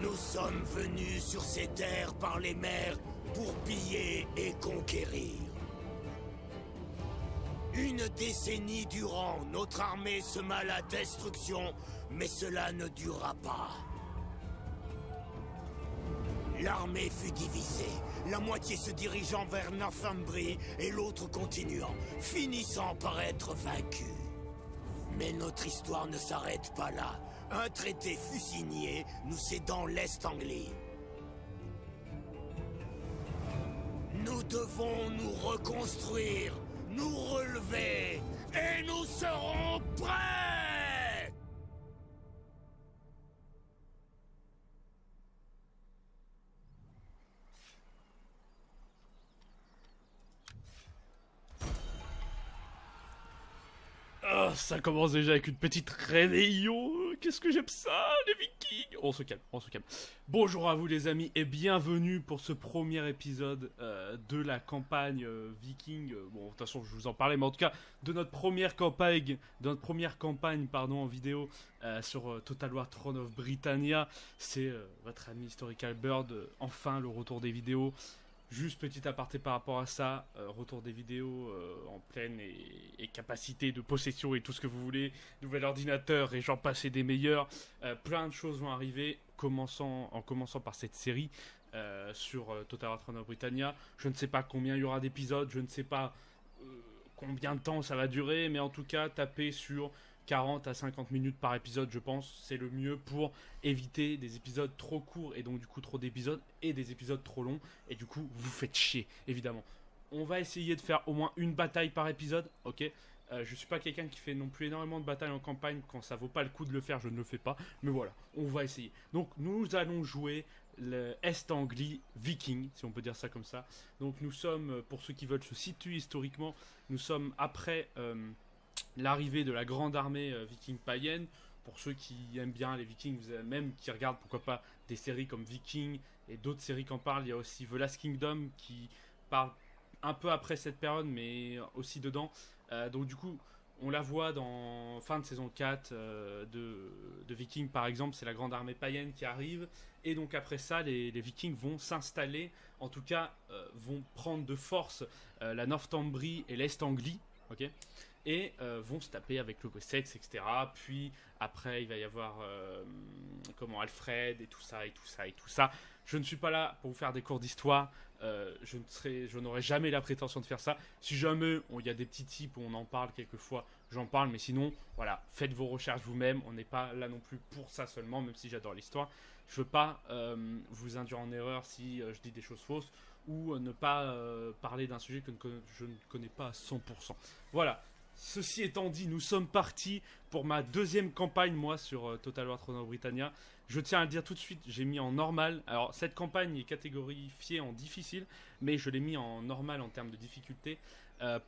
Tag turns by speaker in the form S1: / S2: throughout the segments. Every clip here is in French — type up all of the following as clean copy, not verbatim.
S1: Nous sommes venus sur ces terres par les mers pour piller et conquérir. Une décennie durant, notre armée sema la destruction, mais cela ne durera pas. L'armée fut divisée, la moitié se dirigeant vers Northumbrie et l'autre continuant, finissant par être vaincue. Mais notre histoire ne s'arrête pas là. Un traité fut signé, nous cédant l'Est Anglie. Nous devons nous reconstruire, nous relever, et nous serons prêts!
S2: Oh, ça commence déjà avec une petite réveillon. Qu'est-ce que j'aime ça, les Vikings. On se calme, on se calme. Bonjour à vous les amis et bienvenue pour ce premier épisode de la campagne Viking. Bon, de toute façon, je vous en parlais, mais en tout cas, de notre première campagne, en vidéo sur Total War Throne of Britannia. C'est votre ami Historical Bird, enfin le retour des vidéos. Juste petit aparté par rapport à ça, retour des vidéos en pleine et capacité de possession et tout ce que vous voulez, nouvel ordinateur et j'en passe et des meilleurs, plein de choses vont arriver, en commençant par cette série sur Total War Throne of Britannia. Je ne sais pas combien il y aura d'épisodes, je ne sais pas combien de temps ça va durer, mais en tout cas tapez sur 40 à 50 minutes par épisode, je pense, c'est le mieux pour éviter des épisodes trop courts et donc du coup trop d'épisodes et des épisodes trop longs et du coup vous faites chier, évidemment. On va essayer de faire au moins une bataille par épisode, ok. Je suis pas quelqu'un qui fait non plus énormément de batailles en campagne, quand ça vaut pas le coup de le faire, je ne le fais pas, mais voilà, on va essayer. Donc nous allons jouer le Est Anglie Viking, si on peut dire ça comme ça. Donc nous sommes, pour ceux qui veulent se situer historiquement, nous sommes après l'arrivée de la grande armée viking païenne. Pour ceux qui aiment bien les vikings, même qui regardent pourquoi pas des séries comme Viking et d'autres séries qui en parlent, il y a aussi The Last Kingdom qui parle un peu après cette période mais aussi dedans. Donc du coup on la voit dans fin de saison 4 de Viking par exemple, c'est la grande armée païenne qui arrive et donc après ça les Vikings vont s'installer, en tout cas vont prendre de force la Northumbrie et l'Est Anglie, ok, et vont se taper avec le Wessex, etc. Puis après il va y avoir Alfred et tout ça. Je ne suis pas là pour vous faire des cours d'histoire, je n'aurai jamais la prétention de faire ça. Si jamais il y a des petits types où on en parle quelquefois, j'en parle, mais sinon voilà, faites vos recherches vous-même, on n'est pas là non plus pour ça seulement, même si j'adore l'histoire. Je veux pas vous induire en erreur si je dis des choses fausses ou ne pas parler d'un sujet que je ne connais pas à 100%. Voilà. Ceci étant dit, nous sommes partis pour ma deuxième campagne, moi, sur Total War Throne of Britannia. Je tiens à le dire tout de suite, j'ai mis en normal. Alors, cette campagne est catégorifiée en difficile, mais je l'ai mis en normal en termes de difficulté.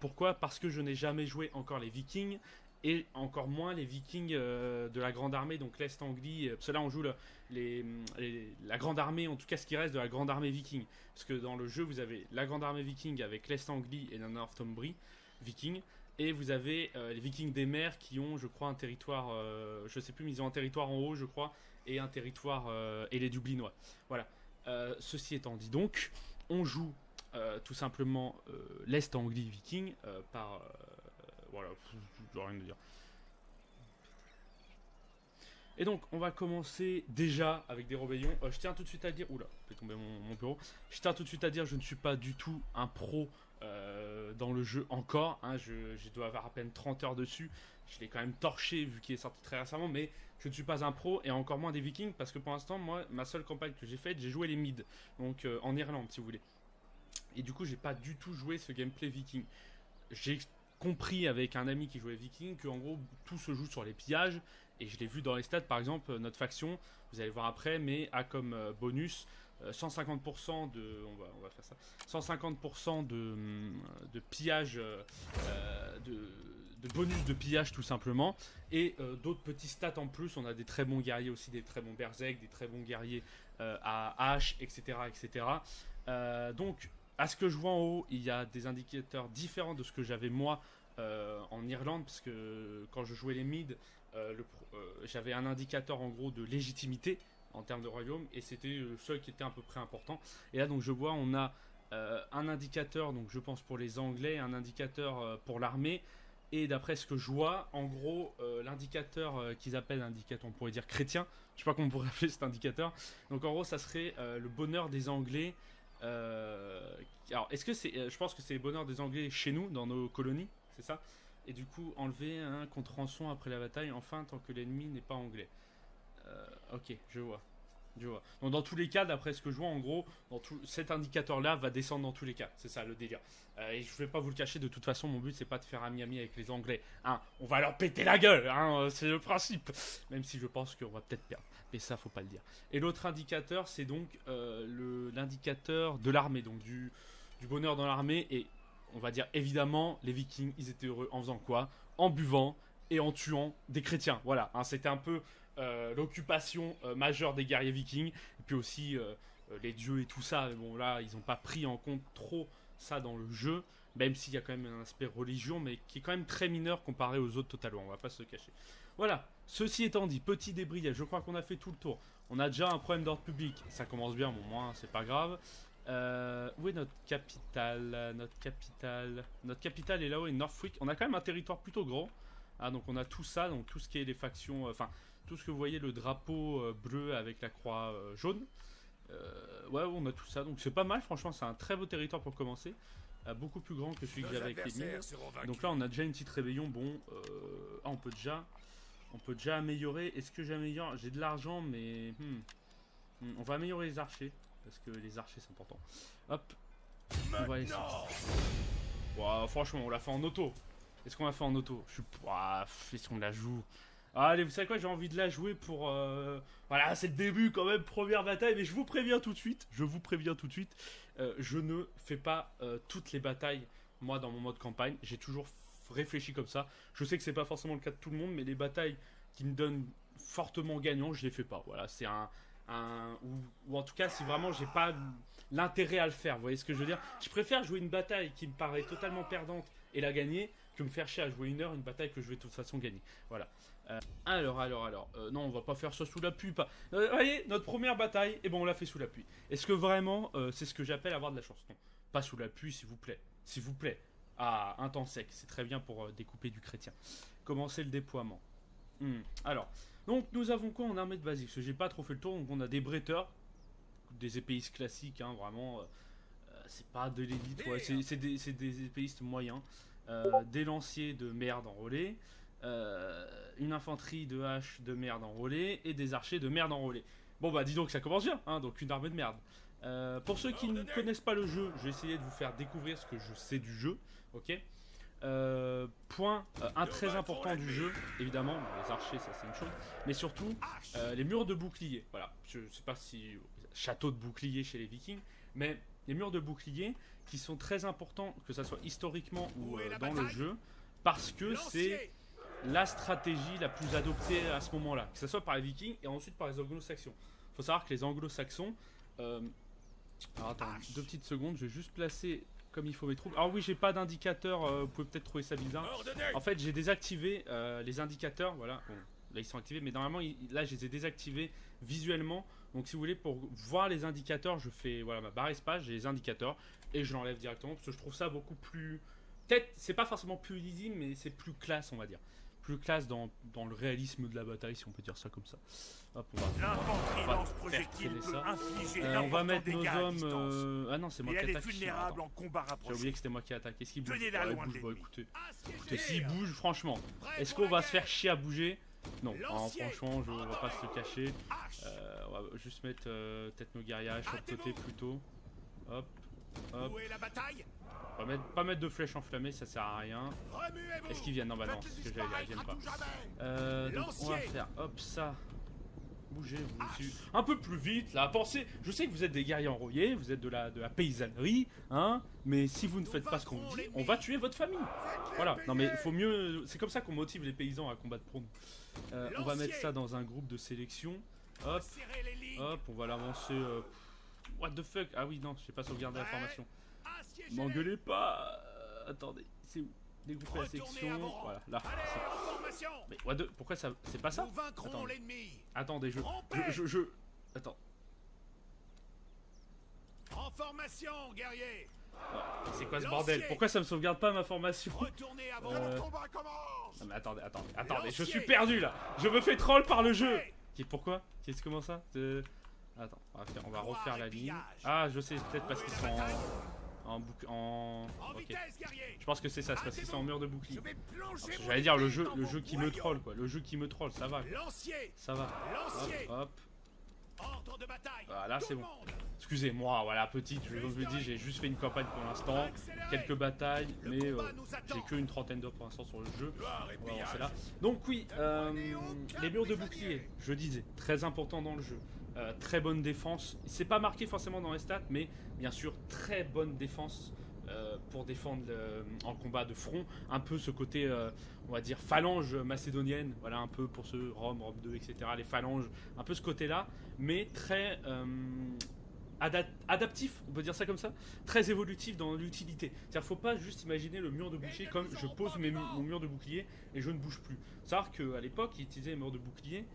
S2: Pourquoi ? Parce que je n'ai jamais joué encore les Vikings, et encore moins les Vikings de la Grande Armée, donc l'Est Anglie. Parce que là, on joue la Grande Armée, en tout cas ce qui reste de la Grande Armée Viking. Parce que dans le jeu, vous avez la Grande Armée Viking avec l'Est Anglie et la Northumbrie Viking. Et vous avez les Vikings des mers qui ont, je crois, un territoire, je sais plus, mais ils ont un territoire en haut, je crois, et un territoire, et les Dublinois. Voilà. Ceci étant dit, donc, on joue tout simplement l'Est Anglie Viking voilà, je n'ai rien à dire. Et donc, on va commencer déjà avec des rébellions. Je tiens tout de suite à dire... Oula, fait tomber mon bureau. Je tiens tout de suite à dire, je ne suis pas du tout un pro dans le jeu encore. Hein, je dois avoir à peine 30 heures dessus. Je l'ai quand même torché vu qu'il est sorti très récemment. Mais je ne suis pas un pro et encore moins des Vikings. Parce que pour l'instant, moi, ma seule campagne que j'ai faite, j'ai joué les Mid. Donc en Irlande, si vous voulez. Et du coup, j'ai pas du tout joué ce gameplay Viking. J'ai compris avec un ami qui jouait Viking que en gros tout se joue sur les pillages, et je l'ai vu dans les stats. Par exemple, notre faction, vous allez voir après, mais a comme bonus 150% de, on va faire ça, 150% de pillage, de bonus de pillage tout simplement, et d'autres petits stats en plus. On a des très bons guerriers aussi, des très bons berserk, des très bons guerriers à hache, etc., etc. Donc à ce que je vois en haut, il y a des indicateurs différents de ce que j'avais moi en Irlande, parce que quand je jouais les mid, j'avais un indicateur en gros de légitimité en termes de royaume, et c'était le seul qui était à peu près important. Et là donc je vois on a un indicateur, donc je pense pour les Anglais, un indicateur pour l'armée, et d'après ce que je vois, en gros l'indicateur qu'ils appellent indicateur, on pourrait dire chrétien, je sais pas comment on pourrait appeler cet indicateur, donc en gros ça serait le bonheur des Anglais. Alors est-ce que c'est, je pense que c'est le bonheur des Anglais chez nous, dans nos colonies, c'est ça? Et du coup enlever un contre rançon après la bataille, enfin tant que l'ennemi n'est pas anglais. Ok, je vois. Donc dans tous les cas, d'après ce que je vois, en gros, cet indicateur-là va descendre dans tous les cas. C'est ça le délire. Et je vais pas vous le cacher, de toute façon, mon but c'est pas de faire ami-ami avec les Anglais. Hein, on va leur péter la gueule, hein, c'est le principe. Même si je pense qu'on va peut-être perdre. Mais ça, faut pas le dire. Et l'autre indicateur, c'est donc l'indicateur de l'armée, donc du bonheur dans l'armée. Et on va dire évidemment, les Vikings, ils étaient heureux en faisant quoi? En buvant et en tuant des chrétiens. Voilà, hein, c'était un peu l'occupation majeure des guerriers vikings, et puis aussi les dieux et tout ça. Bon là ils n'ont pas pris en compte trop ça dans le jeu, même s'il y a quand même un aspect religion, mais qui est quand même très mineur comparé aux autres Total War, on va pas se le cacher. Voilà, ceci étant dit, petit débrayage, je crois qu'on a fait tout le tour. On a déjà un problème d'ordre public, ça commence bien, bon moi c'est pas grave. Où est notre capitale? Notre capitale est là-haut, est Northwick. On a quand même un territoire plutôt grand. Ah, donc on a tout ça, donc tout ce qui est les factions, enfin tout ce que vous voyez, le drapeau bleu avec la croix jaune. Ouais, on a tout ça, donc c'est pas mal, franchement, c'est un très beau territoire pour commencer. Beaucoup plus grand que celui que j'avais avec les mines. Donc là, on a déjà une petite rébellion. Bon, on peut déjà améliorer. Est-ce que j'améliore? J'ai de l'argent, mais on va améliorer les archers parce que les archers c'est important. Hop, on va aller. Wow, franchement, on l'a fait en auto. Est-ce qu'on l'a fait en auto? Je suis pas. Est-ce qu'on la joue? Allez, vous savez quoi, j'ai envie de la jouer pour... Voilà, c'est le début quand même, première bataille, mais je vous préviens tout de suite, je ne fais pas toutes les batailles, moi, dans mon mode campagne. J'ai toujours réfléchi comme ça. Je sais que c'est pas forcément le cas de tout le monde, mais les batailles qui me donnent fortement gagnant, je les fais pas. Voilà, c'est ou en tout cas, si vraiment j'ai pas l'intérêt à le faire, vous voyez ce que je veux dire? Je préfère jouer une bataille qui me paraît totalement perdante et la gagner, que me faire chier à jouer une bataille que je vais de toute façon gagner. Voilà. Alors, non, on va pas faire ça sous la pluie. Voyez, notre première bataille, et bon, on l'a fait sous la pluie. Est-ce que vraiment, c'est ce que j'appelle avoir de la chance? Non, pas sous la pluie, s'il vous plaît. S'il vous plaît. Ah, un temps sec, c'est très bien pour découper du chrétien. Commencer le déploiement. Alors, donc nous avons quoi en armée de basique? Parce que j'ai pas trop fait le tour, donc on a des bretteurs, des épéistes classiques, hein, vraiment. C'est pas de l'élite, ouais, c'est des épéistes moyens. Des lanciers de merde enrôlés, une infanterie de hache de merde enrôlée et des archers de merde enrôlés. Bon bah dis donc ça commence bien, hein, donc une armée de merde. Pour ceux qui ne connaissent pas le jeu, je vais essayer de vous faire découvrir ce que je sais du jeu, ok. Point un très important du jeu, évidemment, les archers ça c'est une chose, mais surtout les murs de bouclier. Voilà, je sais pas si château de bouclier chez les Vikings, mais les murs de bouclier qui sont très importants, que ça soit historiquement ou dans le jeu, parce que c'est la stratégie la plus adoptée à ce moment-là, que ce soit par les Vikings et ensuite par les Anglo-Saxons. Il faut savoir que les Anglo-Saxons, alors attends, 2 petites secondes, je vais juste placer comme il faut mes troupes. Alors oui, j'ai pas d'indicateur, vous pouvez peut-être trouver ça bizarre. En fait, j'ai désactivé les indicateurs, voilà. Bon, là ils sont activés, mais normalement là je les ai désactivés visuellement. Donc si vous voulez, pour voir les indicateurs, je fais voilà ma barre espace, j'ai les indicateurs et je l'enlève directement parce que je trouve ça beaucoup plus... Peut-être, c'est pas forcément plus lisible, mais c'est plus classe, on va dire. Plus classe dans le réalisme de la bataille, si on peut dire ça comme ça. Hop, on va mettre nos hommes... Ah non, c'est moi qui attaque. J'ai oublié que c'était moi qui attaque. Est-ce qu'il bouge? Bon, écoutez, s'il bouge, franchement, est-ce qu'on va se faire chier à bouger? Non, franchement, on va pas se le cacher. On va juste mettre peut-être nos guerriers à chaque côté plutôt. Hop, hop. On va pas mettre de flèches enflammées, ça sert à rien. Est-ce qu'ils viennent? Non, bah non, c'est ce que j'allais dire, ils viennent pas. Donc on va faire hop ça. Bougez, un peu plus vite là, pensez. Je sais que vous êtes des guerriers enrôlés, vous êtes de la paysannerie, hein. Mais si vous ne faites pas ce qu'on vous dit, on va tuer votre famille. Voilà, non mais il faut mieux. C'est comme ça qu'on motive les paysans à combattre pour nous. On va mettre ça dans un groupe de sélection. Hop, hop, on va l'avancer. What the fuck? Ah oui, non, j'ai pas sauvegardé la formation. M'engueulez pas. Attendez, c'est où? Découper la section. Voilà, là. Mais what the... Pourquoi ça... C'est pas ça? Attendez, Attends.
S1: En formation, guerrier.
S2: C'est quoi ce bordel? Pourquoi ça me sauvegarde pas ma formation?
S1: Retournez avant le combat commence.
S2: Non mais attendez, je suis perdu là. Je me fais troll par le jeu. Pourquoi? Qu'est-ce comment ça? Attends, on va refaire la ligne. Ah, je sais, peut-être parce qu'ils sont ok. Je pense que c'est ça, c'est parce qu'ils sont en mur de bouclier. J'allais dire le jeu qui me troll quoi. Le jeu qui me troll, ça va. Ça va. Hop.
S1: Ordre de bataille.
S2: Voilà, c'est bon. Excusez-moi, voilà, petite, je vous le dis, j'ai juste fait une campagne pour l'instant, quelques batailles, mais j'ai que une trentaine d'heures pour l'instant sur le jeu. On va avancer là. Donc oui, les murs de bouclier, je disais, très important dans le jeu. Très bonne défense. C'est pas marqué forcément dans les stats, mais bien sûr, très bonne défense pour défendre en combat de front. Un peu ce côté, on va dire, phalange macédonienne. Voilà, un peu pour ceux, Rome 2, etc. Les phalanges, un peu ce côté-là, mais très adaptif, on peut dire ça comme ça, très évolutif dans l'utilité. C'est-à-dire faut pas juste imaginer le mur de bouclier comme je pose mon mur de bouclier et je ne bouge plus. C'est-à-dire qu'à l'époque, ils utilisaient les murs de bouclier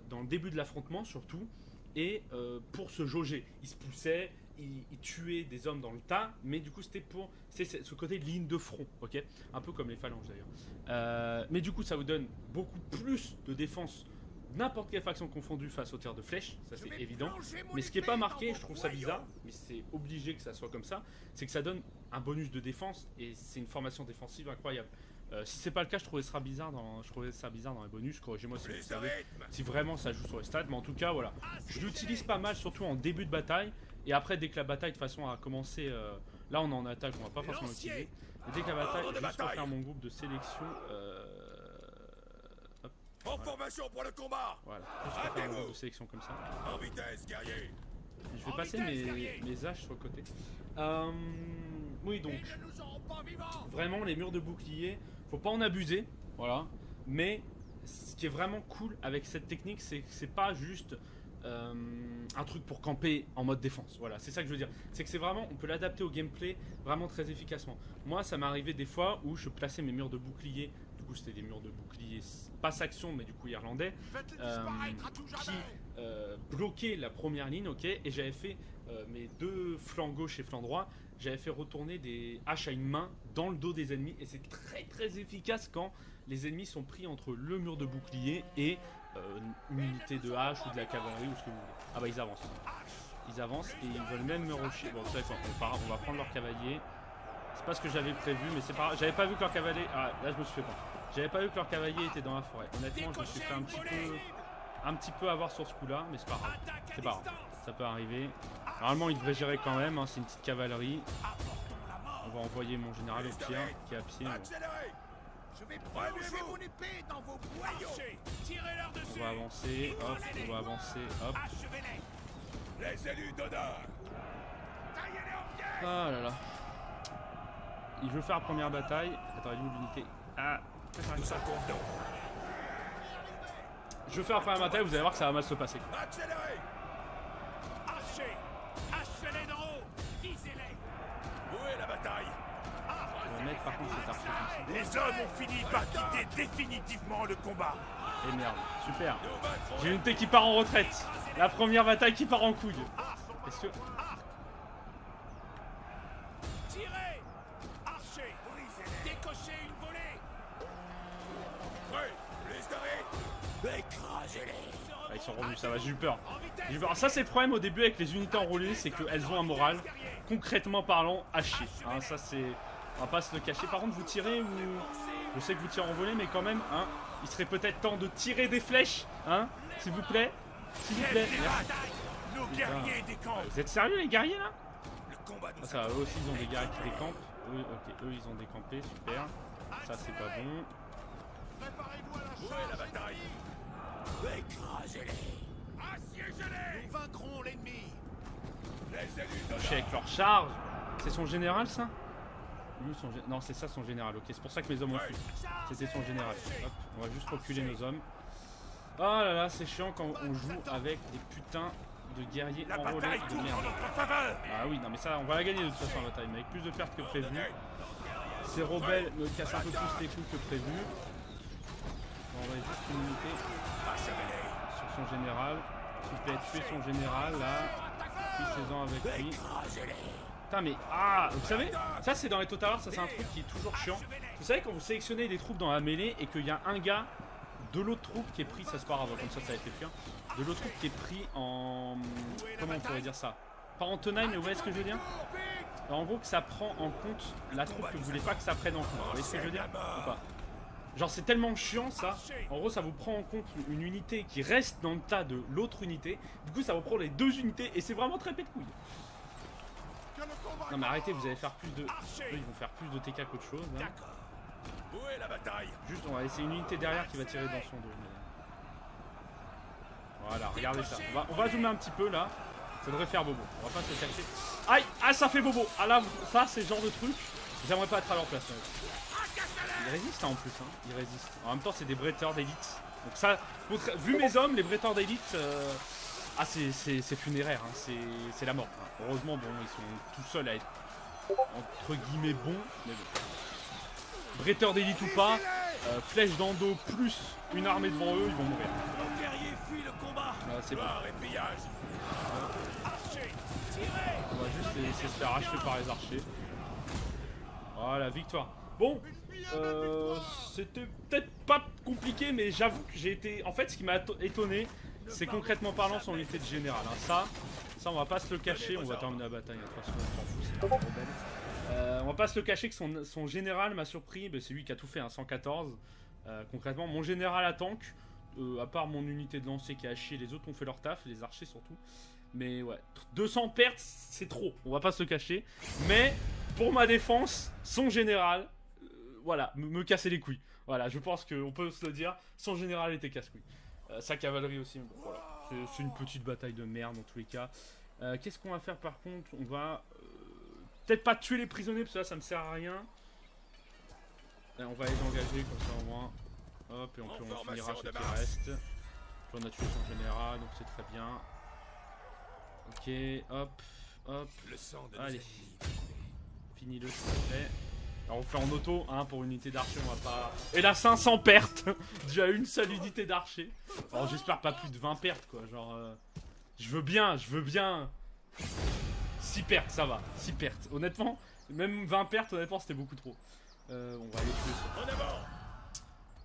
S2: dans le début de l'affrontement surtout, et pour se jauger. Ils se poussaient, ils tuaient des hommes dans le tas, mais du coup c'était pour ce côté de ligne de front, ok, un peu comme les phalanges d'ailleurs. Mais du coup ça vous donne beaucoup plus de défense, n'importe quelle faction confondue face aux tirs de flèches, ça c'est évident. Mais ce qui n'est pas marqué, je trouve ça bizarre, mais c'est obligé que ça soit comme ça, c'est que ça donne un bonus de défense et c'est une formation défensive incroyable. Si c'est pas le cas, je trouvais ça bizarre dans les bonus. Corrigez-moi si vous savez, si vraiment ça joue sur les stats, mais en tout cas voilà, je l'utilise pas mal, surtout en début de bataille. Et après, dès que la bataille de toute façon a commencé, là on est en attaque, on va pas forcément l'utiliser. Et dès que la bataille, je vais juste refaire mon groupe de sélection.
S3: En formation pour le combat.
S2: Voilà, juste refaire mon groupe de sélection comme ça.
S3: En vitesse, guerrier.
S2: Je vais passer mes haches sur le côté. Oui, donc vraiment les murs de bouclier, faut pas en abuser, voilà. Mais ce qui est vraiment cool avec cette technique, c'est que c'est pas juste un truc pour camper en mode défense. Voilà, c'est ça que je veux dire. C'est que c'est vraiment, on peut l'adapter au gameplay vraiment très efficacement. Moi, ça m'est arrivé des fois où je plaçais mes murs de bouclier. Du coup, c'était des murs de bouclier pas saxons, mais du coup irlandais, qui bloquaient la première ligne, ok. Et j'avais fait mes deux flancs gauche et flanc droit. J'avais fait retourner des haches à une main dans le dos des ennemis et c'est très très efficace quand les ennemis sont pris entre le mur de bouclier et une unité de hache ou de la cavalerie ou ce que vous voulez. Ah bah ils avancent. Ils avancent et ils veulent même me rusher. Bon, c'est quoi, on va prendre leur cavalier. C'est pas ce que j'avais prévu, mais c'est pas. J'avais pas vu que leur cavalier. Ah là je me suis fait prendre. J'avais pas vu que leur cavalier était dans la forêt. Honnêtement, je me suis fait un petit peu avoir sur ce coup-là, mais c'est pas grave. C'est pas grave. Ça peut arriver. Normalement, il devrait gérer quand même. Hein, c'est une petite cavalerie. On va envoyer mon général au pire, qui est à pied.
S1: Je vais plonger mon épée dans vos boyaux. Tirez-leur dessus.
S2: On va avancer. Hop. On va avancer. Hop.
S3: Les élus d'honneur.
S2: Ah là là. Il veut faire la première bataille. Attends, il est où l'unité? Ah. Je vais faire la première bataille, vous allez voir que ça va mal se passer.
S3: Accélérez.
S1: Archez. Achetez-les d'en haut. Visez-les.
S3: Où est la bataille?
S2: On va mettre par contre cet archer comme
S3: Les hommes ont fini par quitter définitivement le combat.
S2: ça. Et merde, super. J'ai une unité qui part en retraite. La première bataille qui part en couille. Est-ce que...
S1: Tirez. Archez. Décochez une volée. Écrasez-les.
S2: Ah, ils sont revenus, ça va, j'ai eu peur. J'ai eu peur. Ça c'est le problème au début avec les unités enrôlées, c'est qu'elles ont un moral, concrètement parlant, haché. Hein, ça c'est... On va pas se le cacher. Par contre vous tirez ou... Je sais que vous tirez en volée, mais quand même, hein, il serait peut-être temps de tirer des flèches, hein, s'il vous plaît. S'il vous plaît.
S3: Nos guerriers décampent.
S2: Vous êtes sérieux les guerriers là?
S3: Le combat nous
S2: Ah, ça va, eux aussi ils ont des guerriers qui décampent. Ok, eux ils ont décampé, super. Ça c'est pas bon.
S1: Préparez-vous à la
S3: Où est la bataille?
S1: Écrasez-les.
S3: Assiégez-les.
S1: Nous vaincrons l'ennemi.
S3: Les élus
S2: Je suis
S3: d'honneur.
S2: avec leur charge. C'est son général ça? Lui, non, c'est ça son général, ok. C'est pour ça que mes hommes ont fui. C'était son général. Hop, on va juste reculer nos hommes. Oh là là, c'est chiant quand on joue avec des putains de guerriers
S3: La
S2: enrôlés
S3: bataille
S2: de
S3: tourne en
S2: merde.
S3: notre faveur.
S2: Ah oui, non mais ça, on va la gagner de toute façon la bataille, mais avec plus de pertes que prévu. Ces rebelles me cassent un peu plus les coups que prévu. On va envoyer juste une unité
S3: Achevez-les.
S2: sur son général. S'il vous plaît, tuez son général, là. Finissez-en avec lui. Putain, mais... Ah, vous savez, ça c'est dans les Total War, ça c'est un truc qui est toujours chiant. Vous savez, quand vous sélectionnez des troupes dans la mêlée et qu'il y a un gars de l'autre troupe qui est pris, ça c'est pas grave, comme ça a été fait, de l'autre troupe qui est pris en... Comment on pourrait dire ça? Pas en tenaille, mais vous voyez ce que je veux dire? Alors, en gros, que ça prend en compte la troupe que vous voulez pas que ça prenne en compte. Vous voyez ce que je veux dire ou pas? Genre c'est tellement chiant ça. En gros ça vous prend en compte une unité qui reste dans le tas de l'autre unité. Du coup ça vous prend les deux unités et c'est vraiment très pète couille. Non mais arrêtez, vous allez faire plus de... Eux, ils vont faire plus de TK qu'autre chose hein.
S3: Où est la bataille?
S2: Juste on va laisser une unité derrière qui va tirer dans son dos. Voilà, regardez ça. On va zoomer un petit peu là. Ça devrait faire bobo. On va pas se cacher. Aïe! Ah ça fait bobo! Ah là, ça c'est le genre de truc. J'aimerais pas être à leur place. Il résiste hein, en plus, hein. Il résiste. En même temps c'est des bretteurs d'élite. Donc ça, vu mes hommes, les bretteurs d'élite, ah c'est funéraire, hein. C'est la mort. Hein. Heureusement bon, ils sont tout seuls à être entre guillemets bons, mais bon. Bretteurs d'élite ou pas, flèche dans le dos plus une armée devant eux, ils vont mourir.
S3: Nos guerriers fuient le combat.
S2: C'est bon.
S3: Et pillage.
S2: On va juste les laisser se faire achever par les archers. Voilà, victoire. Bon, c'était peut-être pas compliqué, mais j'avoue que j'ai été... En fait, ce qui m'a étonné, c'est concrètement parlant son unité de général. Hein. Ça, on va pas se le cacher, on va terminer la bataille. De toute façon, on s'en fout, c'est pas rebelle. On va pas se le cacher que son général m'a surpris. Ben, c'est lui qui a tout fait, hein, 114. Concrètement, mon général à tank, à part mon unité de lancer qui a chier, les autres ont fait leur taf, les archers surtout. Mais ouais, 200 pertes, c'est trop, on va pas se le cacher. Mais pour ma défense, son général, voilà, me casser les couilles. Voilà, je pense qu'on peut se le dire, son général était casse-couille. Sa cavalerie aussi, bon, voilà. C'est une petite bataille de merde dans tous les cas. Qu'est-ce qu'on va faire par contre? On va peut-être pas tuer les prisonniers parce que là ça me sert à rien. Là, on va les engager comme ça au moins. Hop, et on finira ce qui reste. Puis on a tué son général, donc c'est très bien. Ok, hop, hop. Allez, fini le fait. Alors on fait en auto, hein, pour une unité d'archer, on va pas... Et là 500 pertes. Déjà une seule unité d'archer. Alors j'espère pas plus de 20 pertes quoi, genre... Je veux bien... 6 pertes, ça va, 6 pertes. Honnêtement, même 20 pertes, honnêtement c'était beaucoup trop. On va aller tuer ça.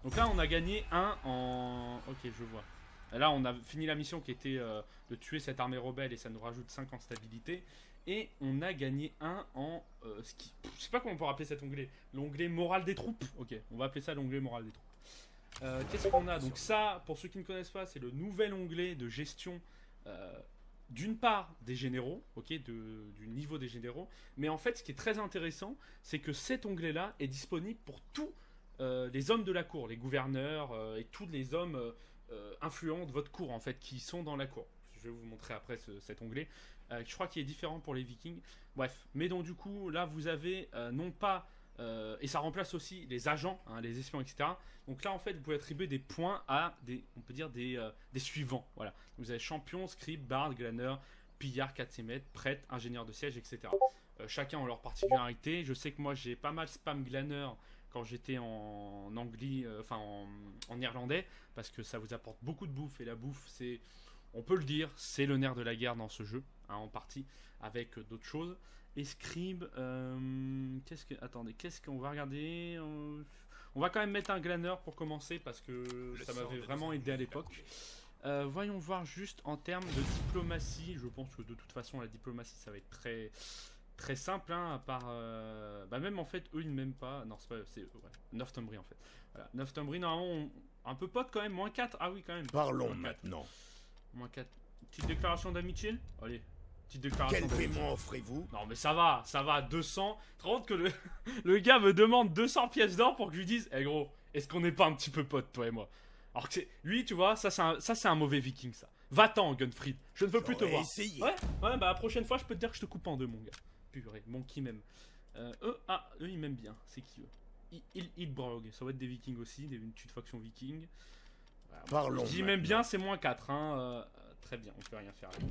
S2: Donc là on a gagné un en... Ok, je vois. Là on a fini la mission qui était de tuer cette armée rebelle et ça nous rajoute 5 en stabilité. Et on a gagné un en... je sais pas comment on peut appeler cet onglet. L'onglet morale des troupes. Ok, on va appeler ça l'onglet morale des troupes. Qu'est-ce qu'on a? Donc ça, pour ceux qui ne connaissent pas, c'est le nouvel onglet de gestion d'une part des généraux, ok, du niveau des généraux. Mais en fait, ce qui est très intéressant, c'est que cet onglet-là est disponible pour tous les hommes de la cour, les gouverneurs et tous les hommes influents de votre cour, en fait, qui sont dans la cour. Je vais vous montrer après cet onglet. Je crois qu'il est différent pour les vikings. Bref, mais donc du coup, là, vous avez non pas... et ça remplace aussi les agents, hein, les espions, etc. Donc là, en fait, vous pouvez attribuer des points à on peut dire des suivants. Voilà. Vous avez champion, scribe, barde, glaneur, pillard, 4 mètres, prêtre, ingénieur de siège, etc. Chacun ont leur particularité. Je sais que moi, j'ai pas mal spam glaneur quand j'étais en anglais, en néerlandais, parce que ça vous apporte beaucoup de bouffe, et la bouffe, c'est... On peut le dire, c'est le nerf de la guerre dans ce jeu, hein, en partie, avec d'autres choses. Et scribe, attendez, qu'est-ce qu'on va regarder? On va quand même mettre un glaneur pour commencer, parce que ça m'avait vraiment aidé à l'époque. Voyons voir juste en termes de diplomatie. Je pense que de toute façon, la diplomatie, ça va être très, très simple, hein, à part... même en fait, eux, ils ne m'aiment pas. Non, c'est pas... C'est ouais, Northumbrie, en fait. Voilà, Northumbrie, normalement, un peu pote quand même, moins 4. Ah oui, quand même.
S1: Parlons maintenant.
S2: Moins 4. Petite déclaration d'amitié. Allez, petite déclaration
S1: Quel
S2: d'amitié.
S1: paiement offrez-vous?
S2: Non mais ça va, 200. Tu te rends compte que le gars me demande 200 pièces d'or pour que je lui dise, eh gros, est-ce qu'on n'est pas un petit peu potes, toi et moi? Alors que c'est... Lui, tu vois, ça c'est un mauvais viking, ça. Va-t'en, Gunfried, je ne veux plus te voir.
S1: Essayé.
S2: Ouais, bah la prochaine fois, je peux te dire que je te coupe en deux, mon gars. Purée, mon qui m'aime. Eux, ils m'aiment bien, c'est qui eux? Hildbrog, ça va être des vikings aussi, une petite faction viking.
S1: Parlons.
S2: J'y m'aime bien, c'est moins 4, hein. Très bien, on peut rien faire avec.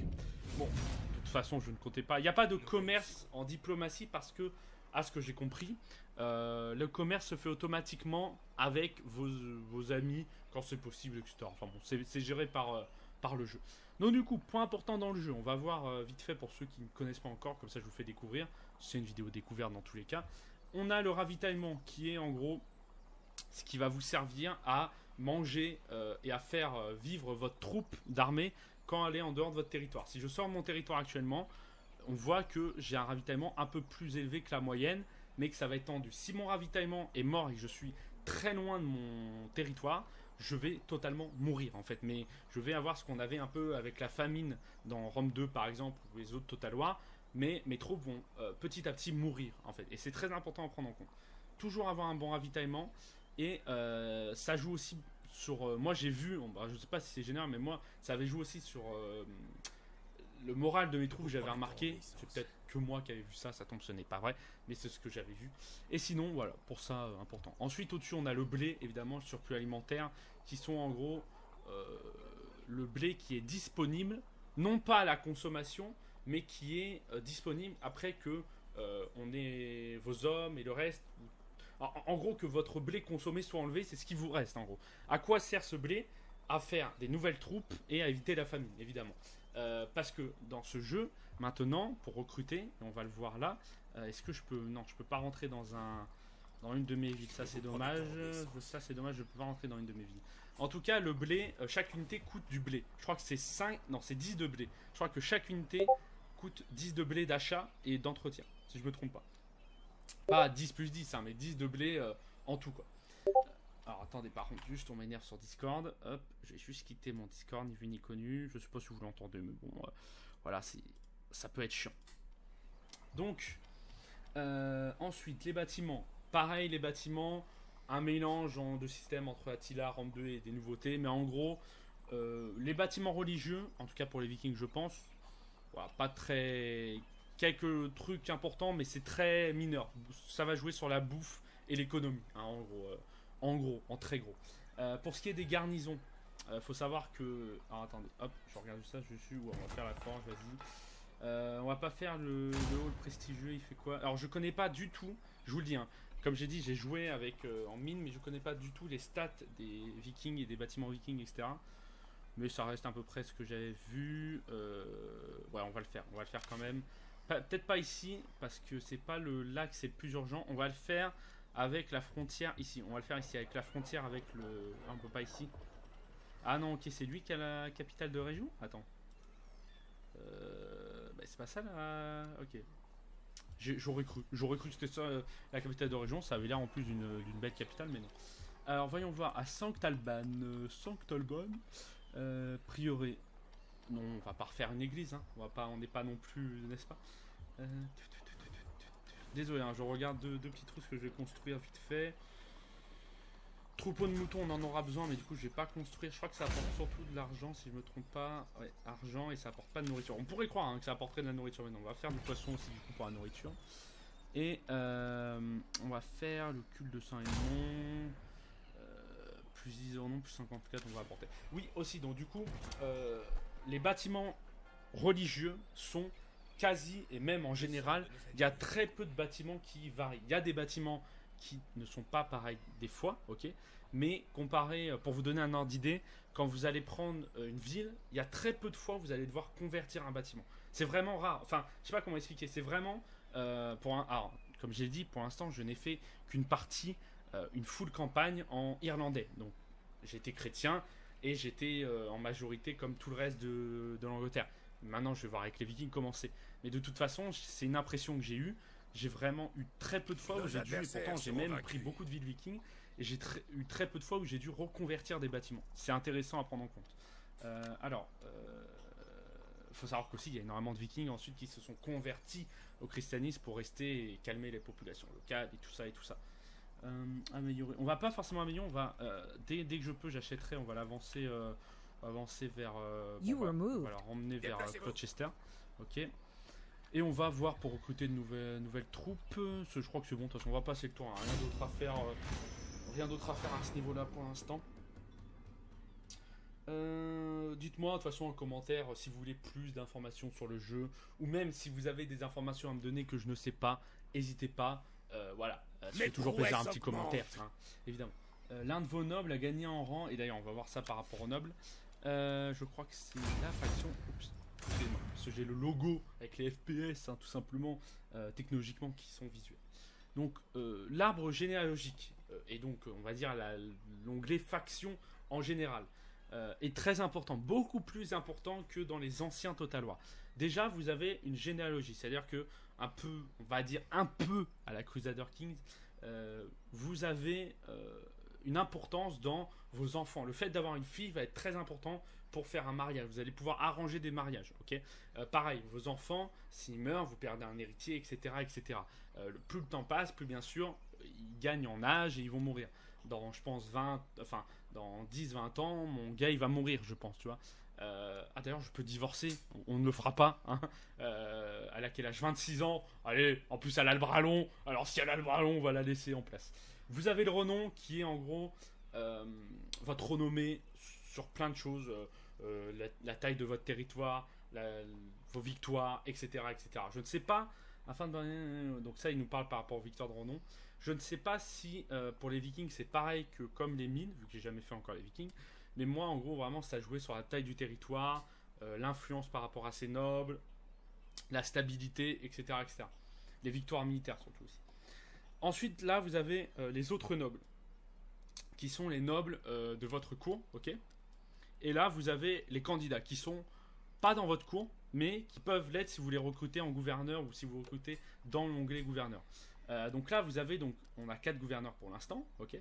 S2: Bon, de toute façon, je ne comptais pas. Il n'y a pas de commerce en diplomatie parce que, à ce que j'ai compris, le commerce se fait automatiquement avec vos amis quand c'est possible, etc. Enfin bon, c'est géré par par le jeu. Donc du coup, point important dans le jeu, on va voir vite fait pour ceux qui ne connaissent pas encore, comme ça je vous fais découvrir, c'est une vidéo découverte dans tous les cas. On a le ravitaillement qui est en gros ce qui va vous servir à manger et à faire vivre votre troupe d'armée quand elle est en dehors de votre territoire. Si je sors de mon territoire actuellement, on voit que j'ai un ravitaillement un peu plus élevé que la moyenne, mais que ça va être tendu. Si mon ravitaillement est mort et que je suis très loin de mon territoire, je vais totalement mourir en fait. Mais je vais avoir ce qu'on avait un peu avec la famine dans Rome 2 par exemple, ou les autres Total War, mais mes troupes vont petit à petit mourir en fait. Et c'est très important à prendre en compte. Toujours avoir un bon ravitaillement, et ça joue aussi sur... moi j'ai vu, je sais pas si c'est général, mais moi ça avait joué aussi sur... le moral de mes troupes, j'avais remarqué, c'est peut-être que moi qui avais vu ça, ça tombe, ce n'est pas vrai, mais c'est ce que j'avais vu. Et sinon, voilà, pour ça, important. Ensuite, au-dessus, on a le blé, évidemment, le surplus alimentaire, qui sont en gros le blé qui est disponible, non pas à la consommation, mais qui est disponible après que on ait vos hommes et le reste. En gros, que votre blé consommé soit enlevé, c'est ce qui vous reste, en gros. À quoi sert ce blé? À faire des nouvelles troupes et à éviter la famine, évidemment. Parce que dans ce jeu, maintenant, pour recruter, et on va le voir là, est-ce que je peux... Non, je peux pas rentrer dans une de mes villes. Ça, c'est dommage. Ça, c'est dommage, je peux pas rentrer dans une de mes villes. En tout cas, le blé, chaque unité coûte du blé. Je crois que c'est 5... Non, c'est 10 de blé. Je crois que chaque unité coûte 10 de blé d'achat et d'entretien, si je me trompe pas. Pas 10 plus 10, hein, mais 10 de blé en tout, quoi. Alors attendez, par contre, juste on m'énerve sur Discord. Hop, je vais juste quitter mon Discord, ni vu ni connu. Je sais pas si vous l'entendez, mais bon, voilà, ça peut être chiant. Donc, ensuite, les bâtiments. Pareil, les bâtiments, un mélange de systèmes entre Attila, Rome 2 et des nouveautés. Mais en gros, les bâtiments religieux, en tout cas pour les Vikings, je pense, voilà, pas très... Quelques trucs importants, mais c'est très mineur. Ça va jouer sur la bouffe et l'économie, hein, en gros. En très gros. Pour ce qui est des garnisons, faut savoir que... Alors attendez, hop, je regarde ça, je suis où on va faire la forge, vas-y. On va pas faire le hall prestigieux, il fait quoi? Alors je connais pas du tout, je vous le dis, hein, comme j'ai dit, j'ai joué avec en mine, mais je connais pas du tout les stats des vikings et des bâtiments vikings, etc. Mais ça reste à peu près ce que j'avais vu. Ouais, on va le faire quand même. Peut-être pas ici, parce que c'est pas le lac, c'est le plus urgent. On va le faire avec la frontière ici. On va le faire ici avec la frontière avec le... Ah, on peut pas ici. Ah non, ok, c'est lui qui a la capitale de région. Attends. Bah, c'est pas ça là. Ok. J'aurais cru que c'était ça la capitale de région. Ça avait l'air en plus d'une belle capitale, mais non. Alors voyons voir à Sanctalban. Sanctalban. Prieuré. Non, on va pas refaire une église. Hein. On n'est pas non plus, n'est-ce pas? Désolé, hein, je regarde deux petits trucs que je vais construire vite fait. Troupeau de moutons, on en aura besoin, mais du coup, je vais pas construire. Je crois que ça apporte surtout de l'argent, si je me trompe pas. Ouais, argent, et ça apporte pas de nourriture. On pourrait croire hein, que ça apporterait de la nourriture, mais non, on va faire du poisson aussi, du coup, pour la nourriture. Et on va faire le culte de Saint-Edmond. Plus 10 non, plus 54, on va apporter. Oui, aussi, donc du coup, les bâtiments religieux sont quasi, et même en général, il y a très peu de bâtiments qui varient. Il y a des bâtiments qui ne sont pas pareils des fois, ok, mais comparé, pour vous donner un ordre d'idée, quand vous allez prendre une ville, il y a très peu de fois où vous allez devoir convertir un bâtiment. C'est vraiment rare. Enfin, je sais pas comment expliquer. C'est vraiment alors, comme j'ai dit, pour l'instant, je n'ai fait qu'une partie, une full campagne en irlandais. Donc, j'étais chrétien et j'étais en majorité comme tout le reste de l'Angleterre. Maintenant, je vais voir avec les Vikings comment c'est. Mais de toute façon, c'est une impression que j'ai eue. J'ai vraiment eu très peu de fois où j'ai dû, et pourtant j'ai même pris beaucoup de villes vikings, et j'ai eu très peu de fois où j'ai dû reconvertir des bâtiments. C'est intéressant à prendre en compte. Alors, faut savoir qu'aussi il y a énormément de vikings ensuite qui se sont convertis au christianisme pour rester et calmer les populations locales et tout ça et tout ça. Améliorer. On va pas forcément améliorer, on va dès que je peux, j'achèterai, on va l'avancer vers on va la emmener vers Colchester. Ok. Et on va voir pour recruter de nouvelles troupes. Je crois que c'est bon, de toute façon on va passer le tour, hein. Rien d'autre à faire à ce niveau là pour l'instant. Dites-moi de toute façon en commentaire si vous voulez plus d'informations sur le jeu, ou même si vous avez des informations à me donner que je ne sais pas, n'hésitez pas. Voilà, ça fait toujours plaisir un petit commentaire, hein, évidemment. L'un de vos nobles a gagné en rang, et d'ailleurs on va voir ça par rapport aux nobles. Je crois que c'est la faction. Oups, excusez-moi, parce que j'ai le logo avec les FPS, hein, tout simplement, technologiquement, qui sont visuels. Donc, l'arbre généalogique, et donc, on va dire l'onglet faction en général, est très important, beaucoup plus important que dans les anciens Total War. Déjà, vous avez une généalogie, c'est-à-dire que, un peu, on va dire un peu à la Crusader Kings, vous avez une importance dans vos enfants. Le fait d'avoir une fille va être très important pour faire un mariage. Vous allez pouvoir arranger des mariages. Ok. Pareil, vos enfants, s'ils meurent, vous perdez un héritier, etc. etc. Plus le temps passe, plus bien sûr, ils gagnent en âge et ils vont mourir. Dans, je pense, dans 10-20 ans, mon gars, il va mourir, je pense, tu vois. D'ailleurs, je peux divorcer, on ne le fera pas. Hein. Elle a quel âge? 26 ans. Allez, en plus, elle a le bras long. Alors, si elle a le bras long, on va la laisser en place. Vous avez le renom qui est en gros votre renommée sur plein de choses, la taille de votre territoire, vos victoires, etc., etc. Je ne sais pas, donc ça il nous parle par rapport aux victoires de renom. Je ne sais pas si pour les Vikings c'est pareil que comme les mines, vu que j'ai jamais fait encore les Vikings, mais moi en gros vraiment ça jouait sur la taille du territoire, l'influence par rapport à ses nobles, la stabilité, etc., etc. Les victoires militaires surtout aussi. Ensuite, là, vous avez les autres nobles, qui sont les nobles de votre cour, ok. Et là, vous avez les candidats, qui sont pas dans votre cour, mais qui peuvent l'être si vous les recrutez en gouverneur ou si vous recrutez dans l'onglet gouverneur. Donc là, on a 4 gouverneurs pour l'instant, ok.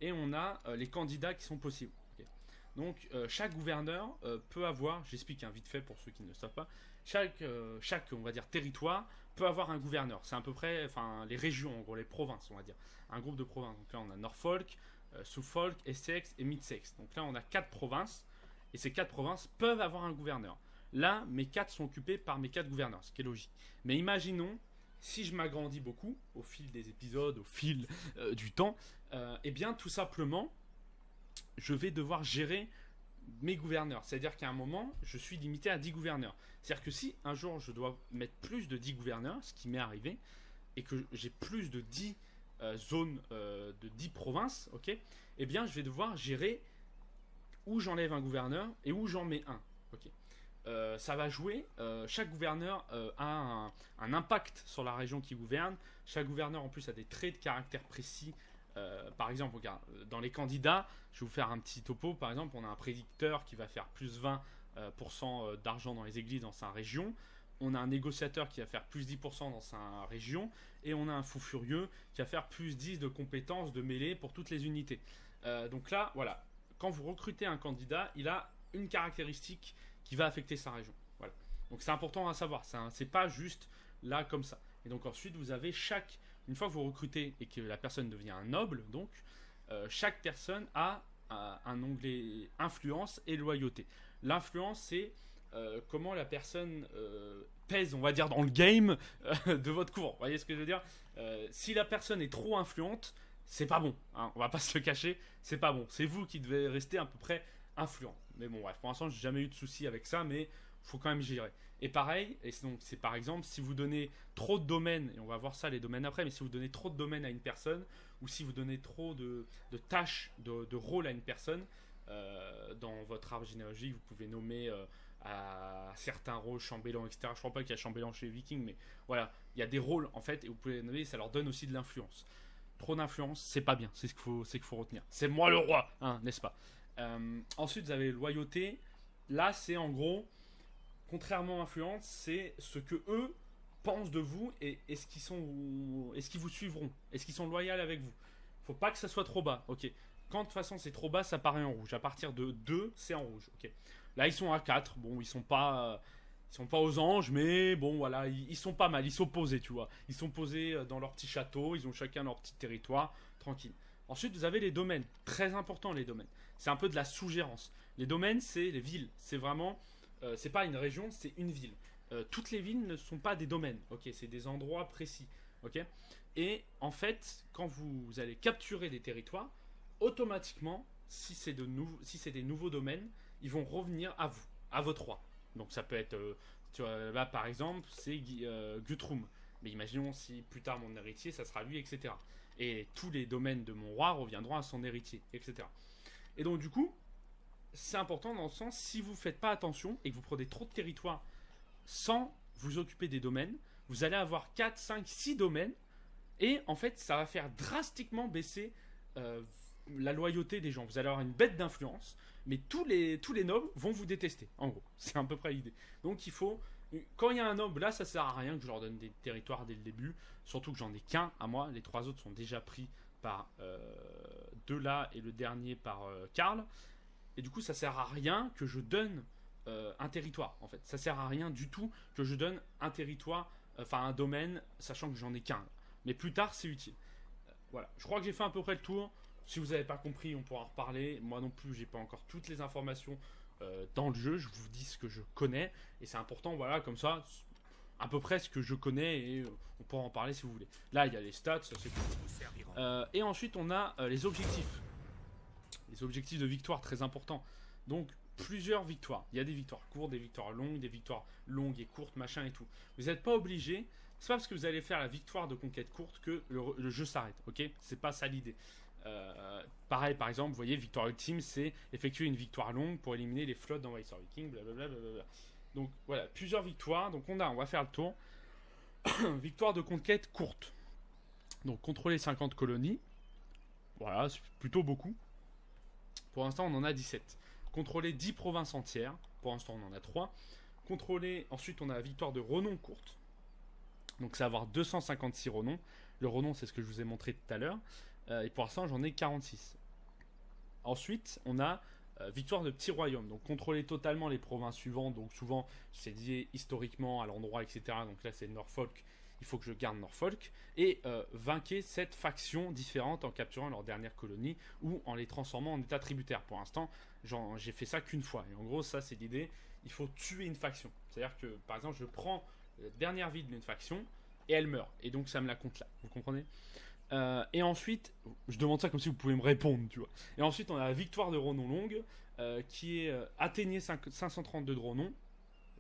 S2: Et on a les candidats qui sont possibles. Okay. Donc, chaque gouverneur peut avoir, j'explique vite fait pour ceux qui ne le savent pas, chaque on va dire, territoire peut avoir un gouverneur. C'est à peu près, les régions, en gros, les provinces, on va dire. Un groupe de provinces. Donc là, on a Norfolk, Suffolk, Essex et Middlesex. Donc là, on a 4 provinces. Et ces 4 provinces peuvent avoir un gouverneur. Là, mes 4 sont occupés par mes 4 gouverneurs, ce qui est logique. Mais imaginons, si je m'agrandis beaucoup, au fil des épisodes, au fil du temps, eh bien, tout simplement, je vais devoir gérer mes gouverneurs. C'est-à-dire qu'à un moment, je suis limité à 10 gouverneurs. C'est-à-dire que si un jour je dois mettre plus de 10 gouverneurs, ce qui m'est arrivé, et que j'ai plus de 10 zones, de 10 provinces, ok, eh bien je vais devoir gérer où j'enlève un gouverneur et où j'en mets un. Ok. Ça va jouer, chaque gouverneur a un impact sur la région qui gouverne. Chaque gouverneur en plus a des traits de caractère précis. Par exemple, regarde, dans les candidats, je vais vous faire un petit topo. Par exemple, on a un prédicteur qui va faire plus 20% d'argent dans les églises dans sa région. On a un négociateur qui va faire plus 10% dans sa région. Et on a un fou furieux qui va faire plus 10 de compétences de mêlée pour toutes les unités. Donc là, voilà. Quand vous recrutez un candidat, il a une caractéristique qui va affecter sa région. Voilà. Donc c'est important à savoir. C'est pas juste là comme ça. Et donc ensuite, vous avez une fois que vous recrutez et que la personne devient un noble, donc, chaque personne a un onglet influence et loyauté. L'influence, c'est comment la personne pèse, on va dire, dans le game de votre cour. Vous voyez ce que je veux dire? Si la personne est trop influente, c'est pas bon. Hein, on va pas se le cacher, c'est pas bon. C'est vous qui devez rester à peu près influent. Mais bon, bref, pour l'instant, j'ai jamais eu de soucis avec ça, mais faut quand même gérer. Et pareil, et donc c'est par exemple si vous donnez trop de domaines, et on va voir ça les domaines après, mais si vous donnez trop de domaines à une personne, ou si vous donnez trop de tâches, de rôles à une personne, dans votre arbre généalogique, vous pouvez nommer à certains rôles chambellan, etc. Je ne crois pas qu'il y a chambellan chez les Vikings, mais voilà, il y a des rôles en fait, et vous pouvez les nommer, ça leur donne aussi de l'influence. Trop d'influence, c'est pas bien, c'est ce qu'il faut retenir. C'est moi le roi, hein, n'est-ce pas? Ensuite, vous avez loyauté. Là, c'est en gros, contrairement à influence, c'est ce que eux pensent de vous et est-ce qu'ils vous suivront, est-ce qu'ils sont loyaux avec vous. Faut pas que ça soit trop bas, ok. Quand de toute façon c'est trop bas, ça paraît en rouge. À partir de 2, c'est en rouge, ok. Là, ils sont à 4. Bon, ils sont pas aux anges, mais bon, voilà, ils sont pas mal. Ils sont posés, tu vois. Ils sont posés dans leur petit château. Ils ont chacun leur petit territoire, tranquille. Ensuite, vous avez les domaines. Très important, les domaines. C'est un peu de la sous-gérance. Les domaines, c'est les villes. C'est vraiment, c'est pas une région, c'est une ville. Toutes les villes ne sont pas des domaines, ok. C'est des endroits précis, ok. Et en fait, quand vous allez capturer des territoires, automatiquement, si c'est des nouveaux domaines, ils vont revenir à vous, à votre roi. Donc ça peut être, tu vois, là par exemple, c'est Guthrum. Mais imaginons si plus tard mon héritier, ça sera lui, etc. Et tous les domaines de mon roi reviendront à son héritier, etc. Et donc du coup, c'est important dans le sens, si vous faites pas attention et que vous prenez trop de territoire sans vous occuper des domaines, vous allez avoir 4, 5, 6 domaines, et en fait, ça va faire drastiquement baisser la loyauté des gens. Vous allez avoir une bête d'influence, mais tous les nobles vont vous détester, en gros. C'est à peu près l'idée. Donc il faut... Quand il y a un noble, là, ça sert à rien que je leur donne des territoires dès le début, surtout que j'en ai qu'un à moi, les 3 autres sont déjà pris par De là et le dernier par Karl, et du coup ça sert à rien que je donne un territoire, en fait. Ça sert à rien du tout que je donne un territoire, enfin un domaine, sachant que j'en ai qu'un. Mais plus tard, c'est utile. Voilà, je crois que j'ai fait à peu près le tour. Si vous n'avez pas compris, on pourra en reparler. Moi non plus, j'ai pas encore toutes les informations dans le jeu. Je vous dis ce que je connais, et c'est important, voilà, comme ça, à peu près ce que je connais, et on pourra en parler si vous voulez. Là, il y a les stats, ça c'est cool. Et ensuite, on a les objectifs. Les objectifs de victoire, très importants. Donc, plusieurs victoires. Il y a des victoires courtes, des victoires longues et courtes, machin et tout. Vous n'êtes pas obligé. C'est pas parce que vous allez faire la victoire de conquête courte que le jeu s'arrête, ok? C'est pas ça l'idée. Pareil, par exemple, vous voyez, victoire ultime, c'est effectuer une victoire longue pour éliminer les flottes d'envahisseurs vikings, blablabla. Donc voilà, plusieurs victoires. Donc on va faire le tour. Victoire de conquête courte. Donc contrôler 50 colonies. Voilà, c'est plutôt beaucoup. Pour l'instant, on en a 17. Contrôler 10 provinces entières. Pour l'instant, on en a 3. Contrôler, ensuite, on a la victoire de renom courte. Donc, ça va avoir 256 renoms. Le renom, c'est ce que je vous ai montré tout à l'heure. Et pour l'instant, j'en ai 46. Ensuite, on a victoire de petits royaumes. Donc, contrôler totalement les provinces suivantes. Donc, souvent, c'est lié historiquement à l'endroit, etc. Donc là, c'est Norfolk. Il faut que je garde Norfolk. Et vainquer 7 factions différentes en capturant leur dernière colonie ou en les transformant en état tributaire. Pour l'instant, j'ai fait ça qu'une fois. Et en gros, ça, c'est l'idée. Il faut tuer une faction. C'est-à-dire que, par exemple, je prends la dernière ville d'une faction et elle meurt. Et donc, ça me la compte là. Vous comprenez ? Et ensuite, je demande ça comme si vous pouvez me répondre, tu vois. Et ensuite, on a la victoire de renom longue, qui est atteignez 532 de renom.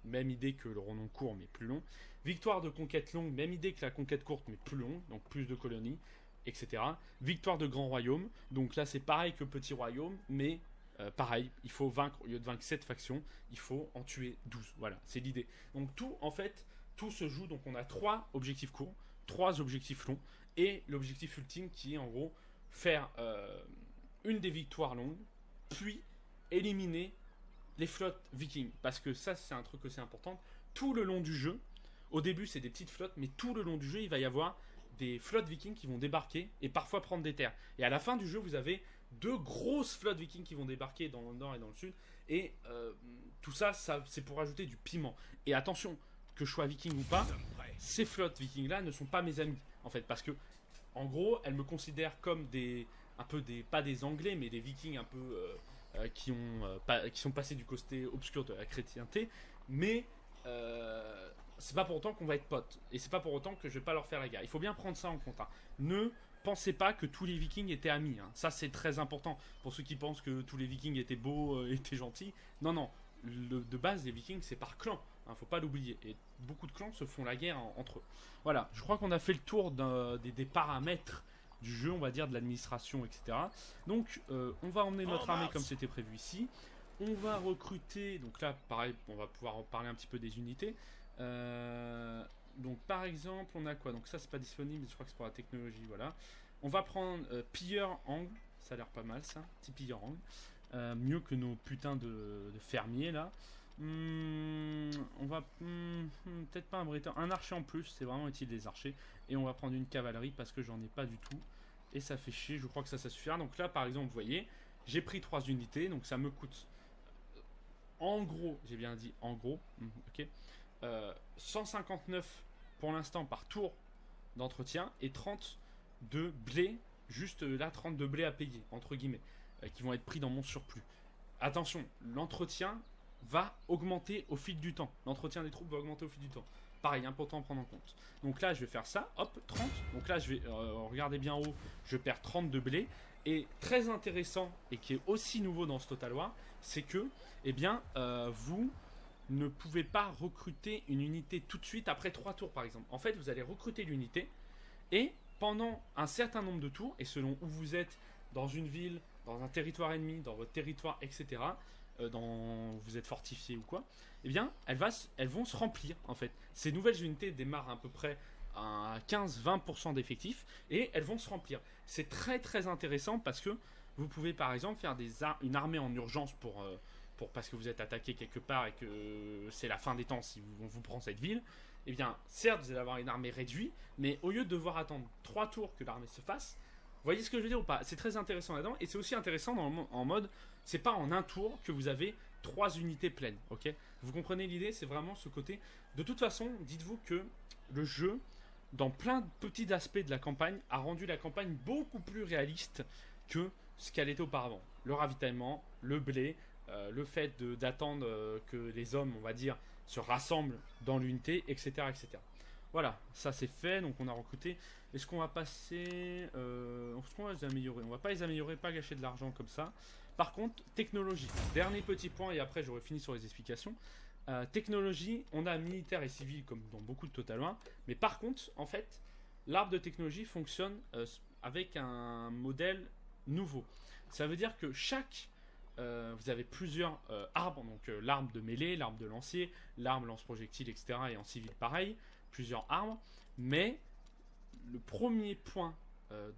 S2: Même idée que le renom court, mais plus long. Victoire de conquête longue, même idée que la conquête courte, mais plus longue, donc plus de colonies, etc. Victoire de grand royaume, donc là c'est pareil que petit royaume, mais pareil, il faut vaincre, au lieu de vaincre 7 factions, il faut en tuer 12. Voilà, c'est l'idée. Donc tout, en fait, tout se joue, donc on a 3 objectifs courts, 3 objectifs longs, et l'objectif ultime qui est en gros faire une des victoires longues, puis éliminer les flottes vikings, parce que ça c'est un truc aussi important. Tout le long du jeu, au début c'est des petites flottes, mais tout le long du jeu il va y avoir des flottes vikings qui vont débarquer et parfois prendre des terres. Et à la fin du jeu vous avez 2 grosses flottes vikings qui vont débarquer dans le nord et dans le sud. Et tout ça, c'est pour ajouter du piment. Et attention, que je sois viking ou pas, ces flottes vikings là ne sont pas mes amis en fait, parce que en gros elles me considèrent comme pas des anglais, mais des vikings un peu qui sont passés du côté obscur de la chrétienté, mais c'est pas pour autant qu'on va être potes, et c'est pas pour autant que je vais pas leur faire la guerre. Il faut bien prendre ça en compte, hein. Ne pensez pas que tous les vikings étaient amis, hein. Ça c'est très important pour ceux qui pensent que tous les vikings étaient beaux, étaient gentils. Non, de base les vikings c'est par clan, hein, faut pas l'oublier, et beaucoup de clans se font la guerre entre eux. Voilà, je crois qu'on a fait le tour des paramètres du jeu, on va dire, de l'administration, etc. Donc on va emmener notre armée comme c'était prévu ici. On va recruter, donc là pareil, on va pouvoir en parler un petit peu des unités. Donc par exemple on a quoi? Donc ça c'est pas disponible, je crois que c'est pour la technologie, voilà. On va prendre pilleur angle, ça a l'air pas mal ça, petit pilleur angle. Mieux que nos putains de fermiers là. On va peut-être pas un bréteur, un archer en plus, c'est vraiment utile les archers. Et on va prendre une cavalerie parce que j'en ai pas du tout. Et ça fait chier, je crois que ça suffira. Donc là par exemple vous voyez, j'ai pris 3 unités, donc ça me coûte en gros, j'ai bien dit en gros, ok, 159 pour l'instant par tour d'entretien et 30 de blé, juste là 30 de blé à payer, entre guillemets, qui vont être pris dans mon surplus. Attention, l'entretien va augmenter au fil du temps. L'entretien des troupes va augmenter au fil du temps. Pareil, important à prendre en compte. Donc là, je vais faire ça, hop, 30. Donc là, je vais, regardez bien en haut, je perds 30 de blé. Et très intéressant, et qui est aussi nouveau dans ce Total War, c'est que, eh bien, vous ne pouvez pas recruter une unité tout de suite après 3 tours, par exemple. En fait, vous allez recruter l'unité, et pendant un certain nombre de tours, et selon où vous êtes, dans une ville, dans un territoire ennemi, dans votre territoire, etc., vous êtes fortifié ou quoi, eh bien, elles vont se remplir, en fait. Ces nouvelles unités démarrent à peu près à 15-20% d'effectifs, et elles vont se remplir. C'est très très intéressant parce que vous pouvez par exemple faire une armée en urgence parce que vous êtes attaqué quelque part et que c'est la fin des temps si on vous prend cette ville. Eh bien, certes, vous allez avoir une armée réduite, mais au lieu de devoir attendre 3 tours que l'armée se fasse, vous voyez ce que je veux dire ou pas? C'est très intéressant là-dedans, et c'est aussi intéressant en mode, c'est pas en un tour que vous avez 3 unités pleines, ok? Vous comprenez l'idée? C'est vraiment ce côté. De toute façon, dites-vous que le jeu, dans plein de petits aspects de la campagne, a rendu la campagne beaucoup plus réaliste que ce qu'elle était auparavant. Le ravitaillement, le blé, le fait d'attendre que les hommes, on va dire, se rassemblent dans l'unité, etc., etc. Voilà, ça c'est fait, donc on a recruté. Est-ce qu'on va passer... est-ce qu'on va les améliorer? On va pas les améliorer, pas gâcher de l'argent comme ça. Par contre, technologie. Dernier petit point, et après j'aurai fini sur les explications. Technologie, on a militaire et civil comme dans beaucoup de Total 1, mais par contre, en fait, l'arbre de technologie fonctionne avec un modèle nouveau. Ça veut dire que vous avez plusieurs arbres, donc l'arbre de mêlée, l'arbre de lancier, l'arbre lance-projectile, etc. Et en civil pareil, plusieurs arbres, mais le premier point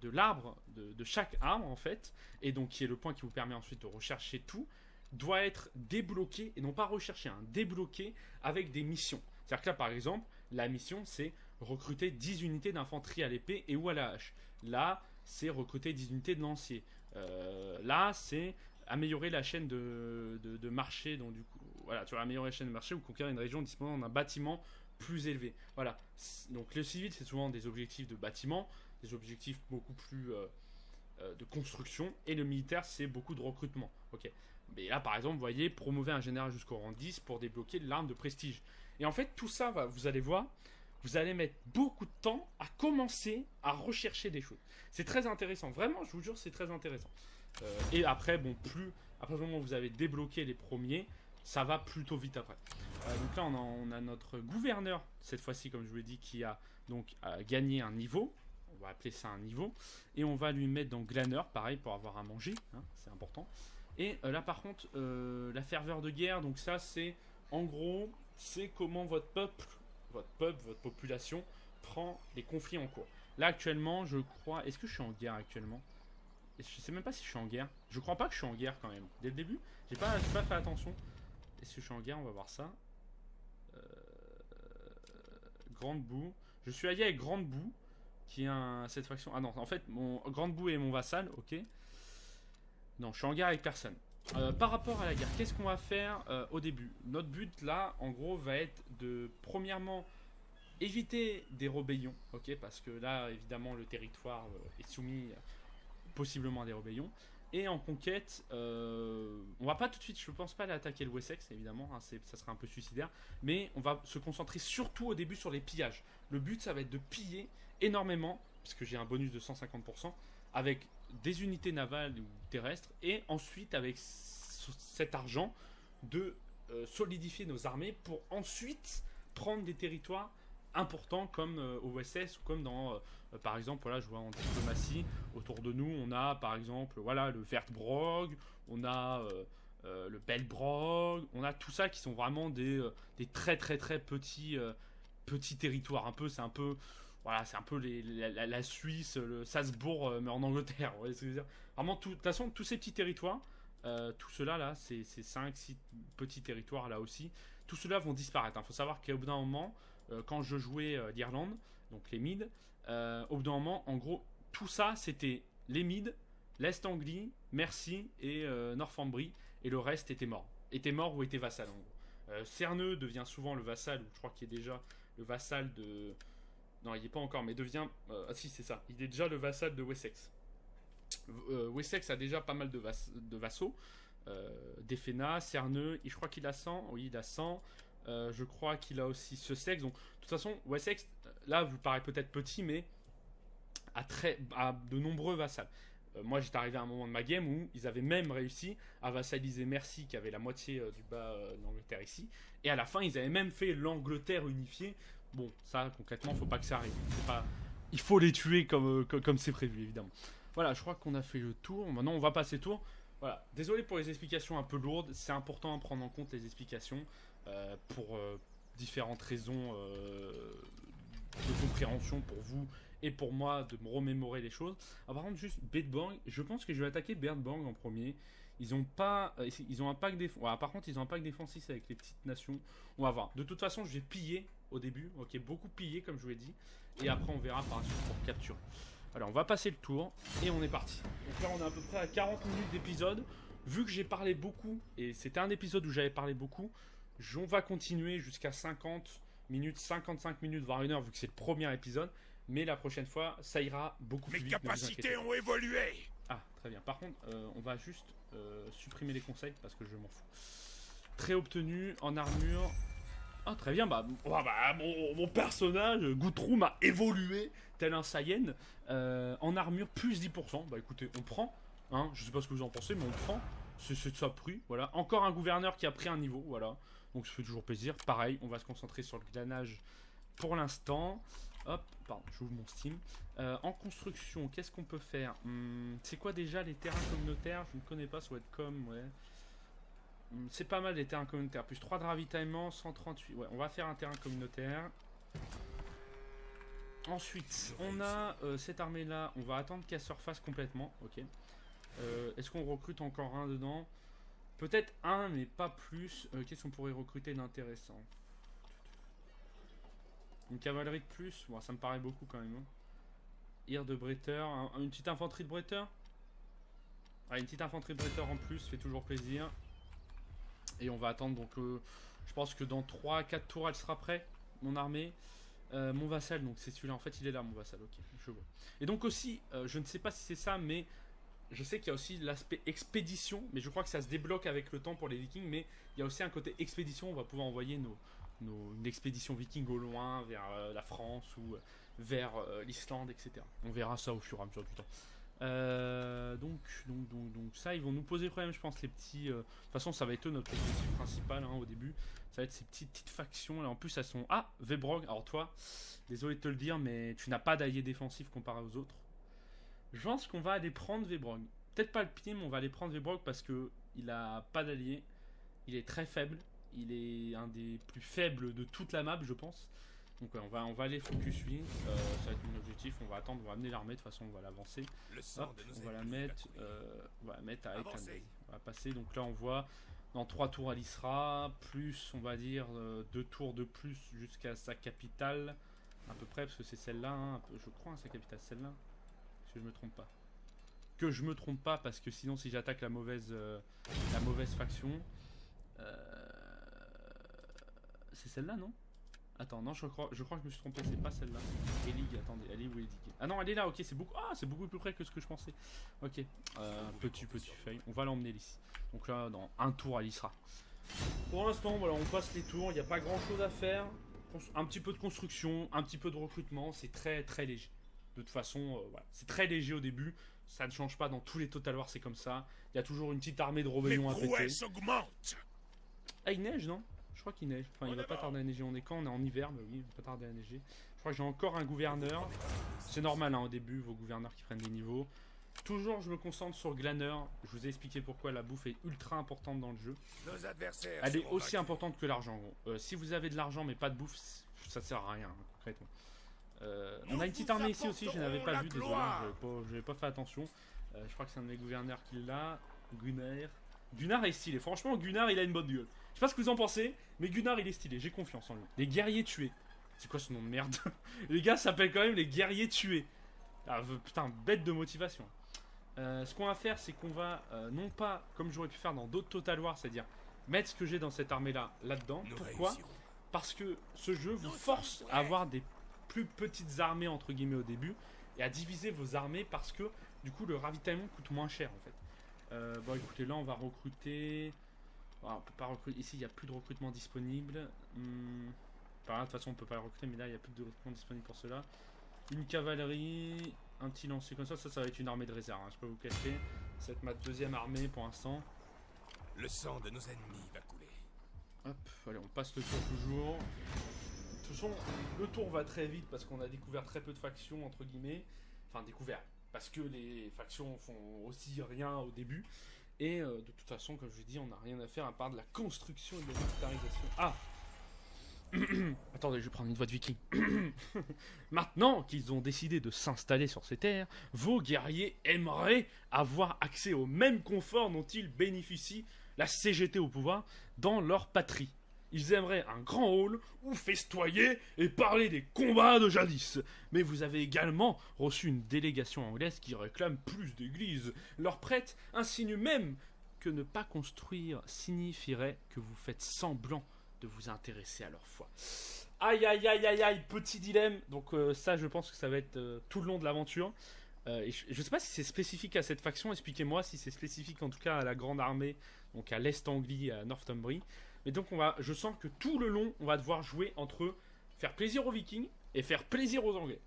S2: de l'arbre, de chaque arbre en fait, et donc qui est le point qui vous permet ensuite de rechercher tout, doit être débloqué, et non pas recherché, débloqué avec des missions. C'est-à-dire que là par exemple, la mission c'est recruter 10 unités d'infanterie à l'épée et ou à la hache. Là, c'est recruter 10 unités de lancier. Là, c'est améliorer la chaîne de marché, donc du coup, voilà, tu vas améliorer la chaîne de marché ou conquérir une région disposant d'un bâtiment plus élevé. Voilà. Donc le civil, c'est souvent des objectifs de bâtiment, des objectifs beaucoup plus de construction, et le militaire, c'est beaucoup de recrutement. Ok. Mais là, par exemple, vous voyez, promover un général jusqu'au rang 10 pour débloquer l'arme de prestige. Et en fait, tout ça, vous allez voir, vous allez mettre beaucoup de temps à commencer à rechercher des choses. C'est très intéressant. Vraiment, je vous jure, c'est très intéressant. Et après, bon, après le moment où vous avez débloqué les premiers, ça va plutôt vite après. Donc là, on a notre gouverneur, cette fois-ci, comme je vous l'ai dit, qui a donc gagné un niveau. On va appeler ça un niveau. Et on va lui mettre dans Glanner, pareil, pour avoir à manger. C'est important. Et là, par contre, la ferveur de guerre, donc ça, c'est, en gros, c'est comment votre population prend les conflits en cours. Là, actuellement, je crois... Est-ce que je suis en guerre actuellement? Je sais même pas si je suis en guerre. Je crois pas que je suis en guerre quand même. Dès le début, j'ai pas fait attention. Est-ce que je suis en guerre? On va voir ça. Grande boue. Je suis allié avec Grande boue, qui est cette faction. Ah non, en fait, mon Grande boue est mon vassal, ok. Non, je suis en guerre avec personne. Par rapport à la guerre, qu'est-ce qu'on va faire au début? Notre but là, en gros, va être de, premièrement, éviter des rébellions, ok, parce que là, évidemment, le territoire est soumis possiblement à des rébellions. Et en conquête, on va pas tout de suite, je pense pas aller attaquer le Wessex, évidemment, ça serait un peu suicidaire, mais on va se concentrer surtout au début sur les pillages. Le but, ça va être de piller énormément, puisque j'ai un bonus de 150%, avec des unités navales ou terrestres, et ensuite, avec cet argent, de solidifier nos armées pour ensuite prendre des territoires importants comme au Wessex ou comme dans par exemple, voilà, je vois en diplomatie autour de nous, on a par exemple, voilà, le Vertbrog, on a le Belbrog, on a tout ça qui sont vraiment des très très très petits territoires. C'est un peu la Suisse, le Salzbourg, mais en Angleterre. Vous voyez ce que je veux dire? Vraiment, de toute façon, tous ces petits territoires, tout cela là, ces 5-6 petits territoires là aussi, tout cela vont disparaître. Faut savoir qu'au bout d'un moment, quand je jouais l'Irlande, donc les Mides, au bout d'un moment, en gros, tout ça, c'était les Mides, l'Est Anglie, Mercie et Northumbrie, et le reste était mort. Était mort ou était vassal, en gros. Cerneux devient souvent le vassal, ou je crois qu'il est déjà le vassal de... Non, il n'y est pas encore, mais devient... ah si, c'est ça. Il est déjà le vassal de Wessex. Wessex a déjà pas mal de vassaux. Defena, Cerneux, je crois qu'il a 100. Oui, il a 100. Je crois qu'il a aussi Sussex. Donc, de toute façon, Wessex, là, vous paraît peut-être petit, mais a de nombreux vassals. Moi, j'étais arrivé à un moment de ma game où ils avaient même réussi à vassaliser Mercie, qui avait la moitié du bas de l'Angleterre ici. Et à la fin, ils avaient même fait l'Angleterre unifiée. Bon, ça, concrètement, faut pas que ça arrive. Il faut les tuer comme c'est prévu, évidemment. Voilà, je crois qu'on a fait le tour. Maintenant, on va passer tour. Voilà, désolé pour les explications un peu lourdes, c'est important à prendre en compte les explications pour différentes raisons de compréhension pour vous et pour moi de me remémorer les choses. Alors, par contre, juste Bedbang, je pense que je vais attaquer Bedbang en premier. Ils ont un pack défensif. Ouais, par contre, ils ont un pack défensif avec les petites nations. On va voir. De toute façon, je vais piller au début. Ok, beaucoup piller comme je vous l'ai dit. Et après, on verra par la suite pour capturer. Alors, on va passer le tour et on est parti. Donc là, on est à peu près à 40 minutes d'épisode. Vu que j'ai parlé beaucoup, et c'était un épisode où j'avais parlé beaucoup, on va continuer jusqu'à 50 minutes, 55 minutes, voire 1 heure, vu que c'est le premier épisode. Mais la prochaine fois, ça ira beaucoup plus
S3: Mes
S2: vite.
S3: capacités ont évolué.
S2: Ah, très bien. Par contre, on va juste supprimer les conseils parce que je m'en fous. Très obtenu en armure. Ah, très bien. Mon personnage, Guthrum, a évolué tel un Saiyan. En armure, plus 10%. Bah écoutez, on prend. Hein, je sais pas ce que vous en pensez, mais on prend. C'est de ça prix. Voilà. Encore un gouverneur qui a pris un niveau. Voilà. Donc ça fait toujours plaisir. Pareil, on va se concentrer sur le glanage pour l'instant. Hop, pardon, j'ouvre mon Steam. En construction, qu'est-ce qu'on peut faire? C'est quoi déjà les terrains communautaires? Je ne connais pas, ça doit être comme, ouais. C'est pas mal les terrains communautaires. Plus 3 de ravitaillement, 138. Ouais, on va faire un terrain communautaire. Ensuite, on a cette armée-là. On va attendre qu'elle se refasse complètement. Ok. Est-ce qu'on recrute encore un dedans? Peut-être un, mais pas plus. Qu'est-ce qu'on pourrait recruter d'intéressant? Une cavalerie de plus, bon, ça me paraît beaucoup quand même. Hein. Ir de Bretter, une petite infanterie de Bretter. Ah, une petite infanterie de Bretter en plus, fait toujours plaisir. Et on va attendre, donc je pense que dans 3-4 tours, elle sera prête, mon armée. Mon vassal, donc c'est celui-là, en fait il est là mon vassal, ok, je vois. Et donc aussi, je ne sais pas si c'est ça, mais je sais qu'il y a aussi l'aspect expédition, mais je crois que ça se débloque avec le temps pour les vikings, mais il y a aussi un côté expédition, on va pouvoir envoyer une expédition viking au loin vers la France ou vers l'Islande, etc. On verra ça au fur et à mesure du temps. Donc ça, ils vont nous poser problème, je pense, les petits... de toute façon, ça va être eux notre objectif principal hein, au début. Ça va être ces petites factions. Là, en plus, elles sont... Ah, Vebrog, alors toi, désolé de te le dire, mais tu n'as pas d'allié défensif comparé aux autres. Je pense qu'on va aller prendre Vebrog. Peut-être pas le pied, mais on va aller prendre Vebrog parce que il a pas d'allié. Il est très faible. Il est un des plus faibles de toute la map, je pense. Donc ouais, on va aller focus lui. Ça va être mon objectif. On va attendre, on va amener l'armée. De toute façon, on va l'avancer. On va la mettre. On va la mettre à Ekan. On va passer. Donc là, on voit dans 3 tours à l'Isra, plus on va dire 2 tours de plus jusqu'à sa capitale, à peu près, parce que c'est celle-là. Hein, je crois, hein, sa capitale, celle-là. Si je me trompe pas. Que je me trompe pas, parce que sinon, si j'attaque la mauvaise faction. C'est celle-là, non? Attends, non, je crois que je me suis trompé, c'est pas celle-là. Elig, attendez, elle est où Elig? Ah non, elle est là, ok, c'est beaucoup plus près que ce que je pensais. Ok, petit feuille, on va l'emmener ici. Donc là, dans un tour, elle y sera. Pour l'instant, voilà, on passe les tours, il n'y a pas grand-chose à faire. Un petit peu de construction, un petit peu de recrutement, c'est très léger. De toute façon, voilà, c'est très léger au début. Ça ne change pas dans tous les Total War, c'est comme ça. Il y a toujours une petite armée de rébellion à péter. Ah, il neige, non? Je crois qu'il neige. Enfin, il va pas tarder à neiger. On est quand? On est en hiver, mais oui, il va pas tarder à neiger. Je crois que j'ai encore un gouverneur. C'est normal, hein, au début, vos gouverneurs qui prennent des niveaux. Toujours, je me concentre sur Glanner. Je vous ai expliqué pourquoi la bouffe est ultra importante dans le jeu. Elle est aussi importante que l'argent, gros. Si vous avez de l'argent mais pas de bouffe, ça sert à rien, hein, concrètement. On a une petite armée ici aussi, je n'avais pas vu, désolé, je n'avais pas fait attention. Je crois que c'est un de mes gouverneurs qui l'a. Gunnar est stylé, franchement Gunnar il a une bonne gueule. Je sais pas ce que vous en pensez, mais Gunnar il est stylé, j'ai confiance en lui. Les guerriers tués. C'est quoi ce nom de merde? Les gars s'appellent quand même les guerriers tués. Ah, putain, bête de motivation. Ce qu'on va faire, c'est qu'on va, non pas comme j'aurais pu faire dans d'autres Total War, c'est-à-dire mettre ce que j'ai dans cette armée-là, là-dedans. Pourquoi? Parce que ce jeu vous force à avoir des plus petites armées, entre guillemets, au début, et à diviser vos armées parce que, du coup, le ravitaillement coûte moins cher, en fait. Bon, écoutez, là, on va recruter... Alors, on peut pas recruter... Ici, il n'y a plus de recrutement disponible. Par là, de toute façon, on peut pas le recruter, mais là, il n'y a plus de recrutement disponible pour cela. Une cavalerie, un petit lancer comme ça, ça va être une armée de réserve, hein, je peux vous cacher. Ça va être ma deuxième armée pour l'instant.
S3: Le sang de nos ennemis va couler.
S2: Hop, allez, on passe le tour toujours. De toute façon, le tour va très vite parce qu'on a découvert très peu de factions, entre guillemets. Enfin, découvert, parce que les factions font aussi rien au début. Et de toute façon, comme je vous dis, on n'a rien à faire à part de la construction et de la militarisation. Ah. Attendez, je vais prendre une voix de viking. Maintenant qu'ils ont décidé de s'installer sur ces terres, vos guerriers aimeraient avoir accès au même confort dont ils bénéficient, la CGT au pouvoir, dans leur patrie. Ils aimeraient un grand hall où festoyer et parler des combats de jadis. Mais vous avez également reçu une délégation anglaise qui réclame plus d'églises. Leurs prêtres insinuent même que ne pas construire signifierait que vous faites semblant de vous intéresser à leur foi. Aïe aïe aïe aïe aïe, petit dilemme. Donc ça, je pense que ça va être tout le long de l'aventure. Je sais pas si c'est spécifique à cette faction, expliquez-moi si c'est spécifique en tout cas à la grande armée, donc à l'Est Anglie, à Northumbrie. Mais donc je sens que tout le long, on va devoir jouer entre faire plaisir aux Vikings et faire plaisir aux Anglais.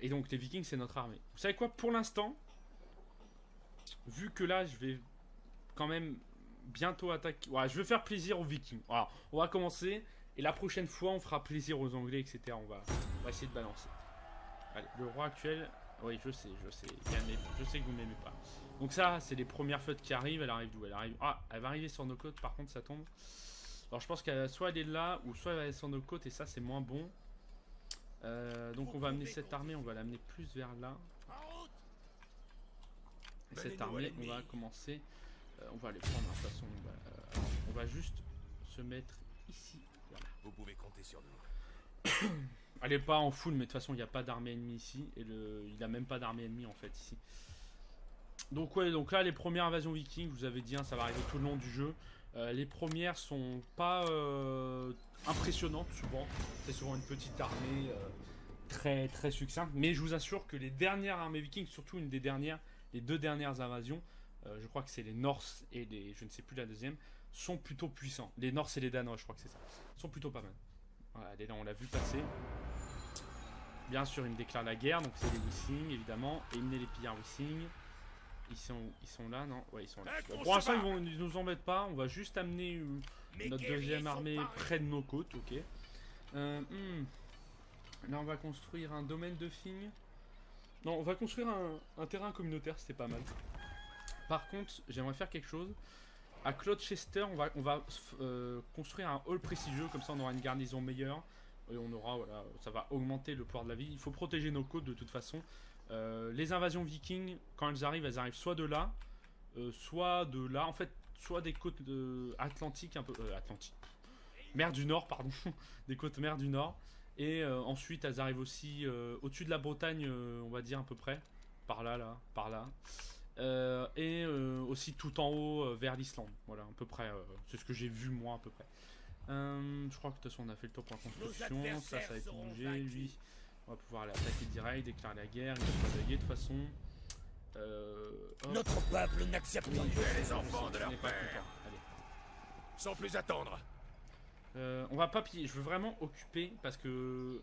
S2: Et donc les Vikings, c'est notre armée. Vous savez quoi, pour l'instant, vu que là, je vais quand même bientôt attaquer... Ouais, je vais faire plaisir aux Vikings. Alors, on va commencer, et la prochaine fois, on fera plaisir aux Anglais, etc. On va essayer de balancer. Allez, le roi actuel... Oui, je sais. Je sais que vous m'aimez pas. Donc ça, c'est les premières flottes qui arrivent. Elle arrive d'où? Elle arrive... Ah, elle va arriver sur nos côtes, par contre, ça tombe. Alors, je pense qu'elle soit elle est là, ou soit elle va aller sur nos côtes, et ça, c'est moins bon. Donc, on va amener cette armée, on va l'amener plus vers là. Et cette armée, on va commencer... on va les prendre de toute façon. On va juste se mettre ici. Voilà.
S3: Vous pouvez compter sur nous.
S2: Elle est pas en full, mais de toute façon, il n'y a pas d'armée ennemie ici. Et il n'a même pas d'armée ennemie en fait ici. Donc, ouais, donc là, les premières invasions vikings, je vous avais dit, hein, ça va arriver tout le long du jeu. Les premières sont pas impressionnantes souvent. C'est souvent une petite armée très très succincte. Mais je vous assure que les dernières armées vikings, surtout une des dernières, les deux dernières invasions, je crois que c'est les Norse et les, je ne sais plus la deuxième, sont plutôt puissants. Les Norse et les Danois, je crois que c'est ça, sont plutôt pas mal. Voilà, là on l'a vu passer. Bien sûr, il me déclare la guerre, donc c'est les Wissing évidemment. Et il les pillards Wissing. Ils sont là, non? Ouais, ils sont là. Bon, pour l'instant, ils nous embêtent pas. On va juste amener notre deuxième armée près de nos côtes, ok. Là, on va construire un domaine de Fing. Non, on va construire un terrain communautaire, c'était pas mal. Par contre, j'aimerais faire quelque chose. À Cloudchester, on va construire un hall prestigieux, comme ça on aura une garnison meilleure. Et on aura, voilà, ça va augmenter le pouvoir de la ville. Il faut protéger nos côtes de toute façon. Les invasions vikings, quand elles arrivent soit de là, soit de là. En fait, soit des côtes atlantiques, un peu... mer du Nord, pardon. Des côtes mer du Nord. Et ensuite, elles arrivent aussi au-dessus de la Bretagne, on va dire à peu près. Par là, par là. Et aussi tout en haut vers l'Islande. Voilà, à peu près. C'est ce que j'ai vu moi, à peu près. Je crois que de toute façon, on a fait le tour pour la construction. Ça va être bougé. Lui, on va pouvoir aller attaquer direct, déclarer la guerre. Il va pas bugger de toute façon.
S1: Notre peuple n'accepte pas
S3: Les enfants de leur père.
S2: Allez.
S3: Sans plus attendre.
S2: On va pas piller. Je veux vraiment occuper parce que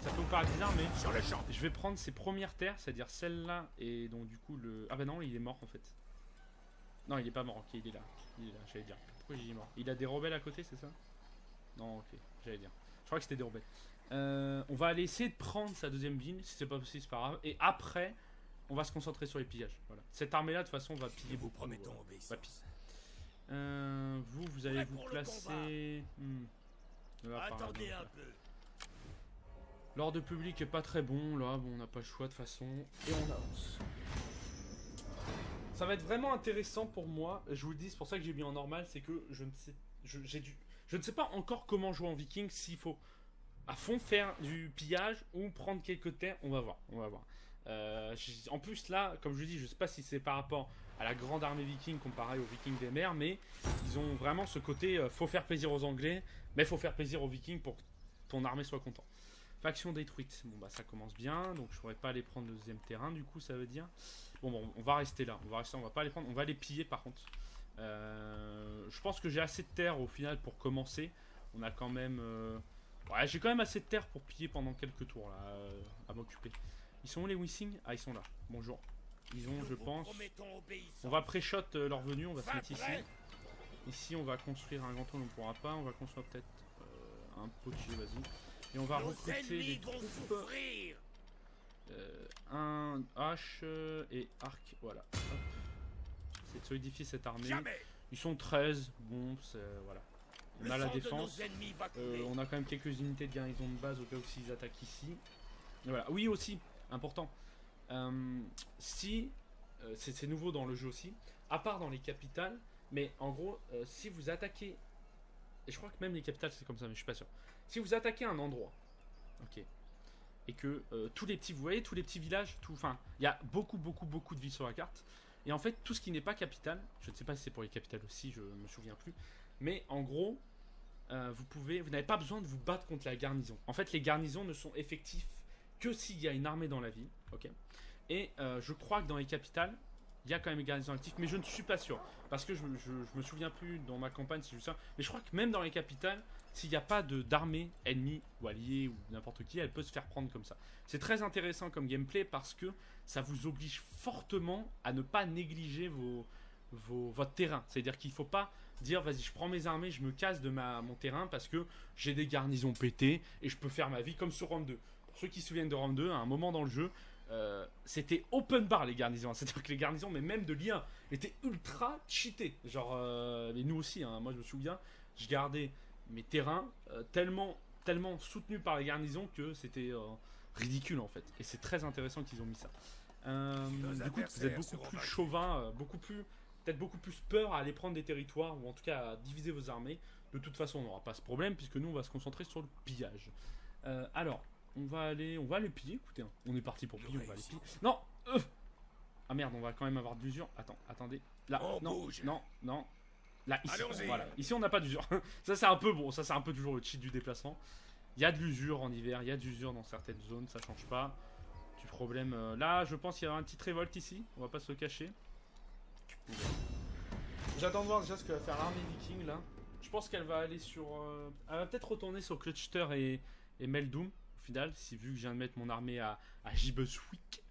S2: ça peut vous paraître bizarre, mais
S3: Sur le champ.
S2: je vais prendre ces premières terres, c'est-à-dire celle-là et donc du coup le. Ah bah non, il est mort en fait. Non, il est pas mort. Ok, il est là. Il est là. J'allais dire. Pourquoi il est mort? Il a des rebelles à côté, c'est ça? Non, ok. J'allais dire. Je crois que c'était des rebelles. On va aller essayer de prendre sa deuxième ville. Si c'est pas possible, c'est pas grave. Et après, on va se concentrer sur les pillages. Voilà. Cette armée-là, de toute façon, va piller beaucoup.
S1: promettons
S2: Voilà.
S1: obéissance.
S2: Va piller. Vous allez vous placer. Là, par là,
S1: Attendez
S2: donc,
S1: un
S2: là.
S1: peu.
S2: L'ordre public est pas très bon. Là, bon, on n'a pas le choix de toute façon. Et on avance. Ça va être vraiment intéressant pour moi. Je vous le dis, c'est pour ça que j'ai mis en normal. C'est que je ne sais. Je ne sais pas encore comment jouer en viking. S'il faut à fond faire du pillage ou prendre quelques terres. On va voir. On va voir. En plus là, comme je vous dis, je sais pas si c'est par rapport à la grande armée viking comparée aux vikings des mers, mais ils ont vraiment ce côté faut faire plaisir aux Anglais, mais faut faire plaisir aux vikings pour que ton armée soit content. Faction détruite, bon bah ça commence bien, donc je pourrais pas aller prendre le deuxième terrain, du coup ça veut dire. Bon, on va rester là, on va pas les prendre, on va les piller par contre. Je pense que j'ai assez de terre au final pour commencer. On a quand même, ouais, j'ai quand même assez de terre pour piller pendant quelques tours là, à m'occuper. Ils sont où les Wissing? Ah, ils sont là. Bonjour. Ils ont, je pense. On va pré-shot leur venue. On va se mettre ici. Ici, on va construire un grand tour. On ne pourra pas. On va construire peut-être un potier. Vas-y. Et on va recruter les troupes. Un hache et arc. Voilà. essayer de solidifier cette armée.
S3: Jamais.
S2: Ils sont 13, bon, c'est... voilà. On a la défense. On a quand même quelques unités de garnison de base au cas où s'ils attaquent ici. Et voilà. Oui, aussi, important. Si, c'est nouveau dans le jeu aussi, à part dans les capitales, mais en gros, si vous attaquez, et je crois que même les capitales c'est comme ça, mais je suis pas sûr. Si vous attaquez un endroit, ok, et que tous les petits, vous voyez, tous les petits villages, enfin, il y a beaucoup de villes sur la carte, et en fait, tout ce qui n'est pas capitale, je ne sais pas si c'est pour les capitales aussi, je me souviens plus, mais en gros, vous n'avez pas besoin de vous battre contre la garnison. En fait, les garnisons ne sont effectifs que s'il y a une armée dans la ville, ok. Et je crois que dans les capitales, il y a quand même une garnison active, mais je ne suis pas sûr. Parce que je me souviens plus dans ma campagne si je sais. Mais je crois que même dans les capitales, s'il n'y a pas d'armée ennemie ou alliée ou n'importe qui, elle peut se faire prendre comme ça. C'est très intéressant comme gameplay parce que ça vous oblige fortement à ne pas négliger votre terrain. C'est-à-dire qu'il ne faut pas dire vas-y je prends mes armées, je me casse de mon terrain parce que j'ai des garnisons pétées et je peux faire ma vie comme sur Rome 2. Pour ceux qui se souviennent de Rome 2, à un moment dans le jeu, c'était open bar les garnisons, c'est-à-dire que les garnisons, mais même de l'IA, étaient ultra cheatés. Genre, mais nous aussi, hein, moi je me souviens, je gardais mes terrains tellement soutenus par les garnisons que c'était ridicule en fait. Et c'est très intéressant qu'ils ont mis ça. Du coup, vous êtes beaucoup plus chauvin, peut-être beaucoup plus peur à aller prendre des territoires ou en tout cas à diviser vos armées. De toute façon, on n'aura pas ce problème puisque nous on va se concentrer sur le pillage. Alors. On va aller piller, écoutez, hein. On est parti pour piller, on va aller piller. Non Ah merde, on va quand même avoir de l'usure. Attendez. Là, non. Là, ici, voilà. Ici, on n'a pas d'usure. Ça, c'est un peu bon, ça, c'est un peu toujours le cheat du déplacement. Il y a de l'usure en hiver, il y a de l'usure dans certaines zones, ça change pas. Du problème, là, je pense qu'il y aura une petite révolte ici, on va pas se le cacher. J'attends de voir déjà ce que va faire l'armée viking, là. Je pense qu'elle va aller sur... elle va peut-être retourner sur Clutchter et Meldum. Au final, si vu que je viens de mettre mon armée à Gibbeswick.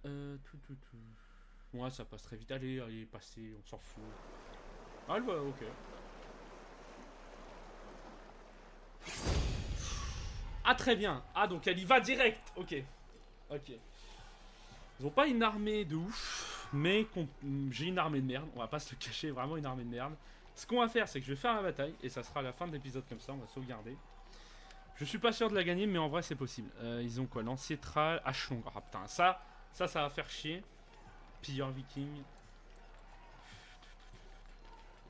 S2: Ouais, ça passe très vite. Allez, passez, on s'en fout. Ah, ouais, ok. Ah, très bien. Ah, donc elle y va direct. Ok. Ils ont pas une armée de ouf, mais j'ai une armée de merde. On va pas se le cacher, vraiment une armée de merde. Ce qu'on va faire, c'est que je vais faire la bataille, et ça sera à la fin de l'épisode comme ça, on va sauvegarder. Je suis pas sûr de la gagner, mais en vrai c'est possible. Ils ont quoi? Lancier Thrall, hache longue. Ah putain, ça va faire chier. Pilleur viking.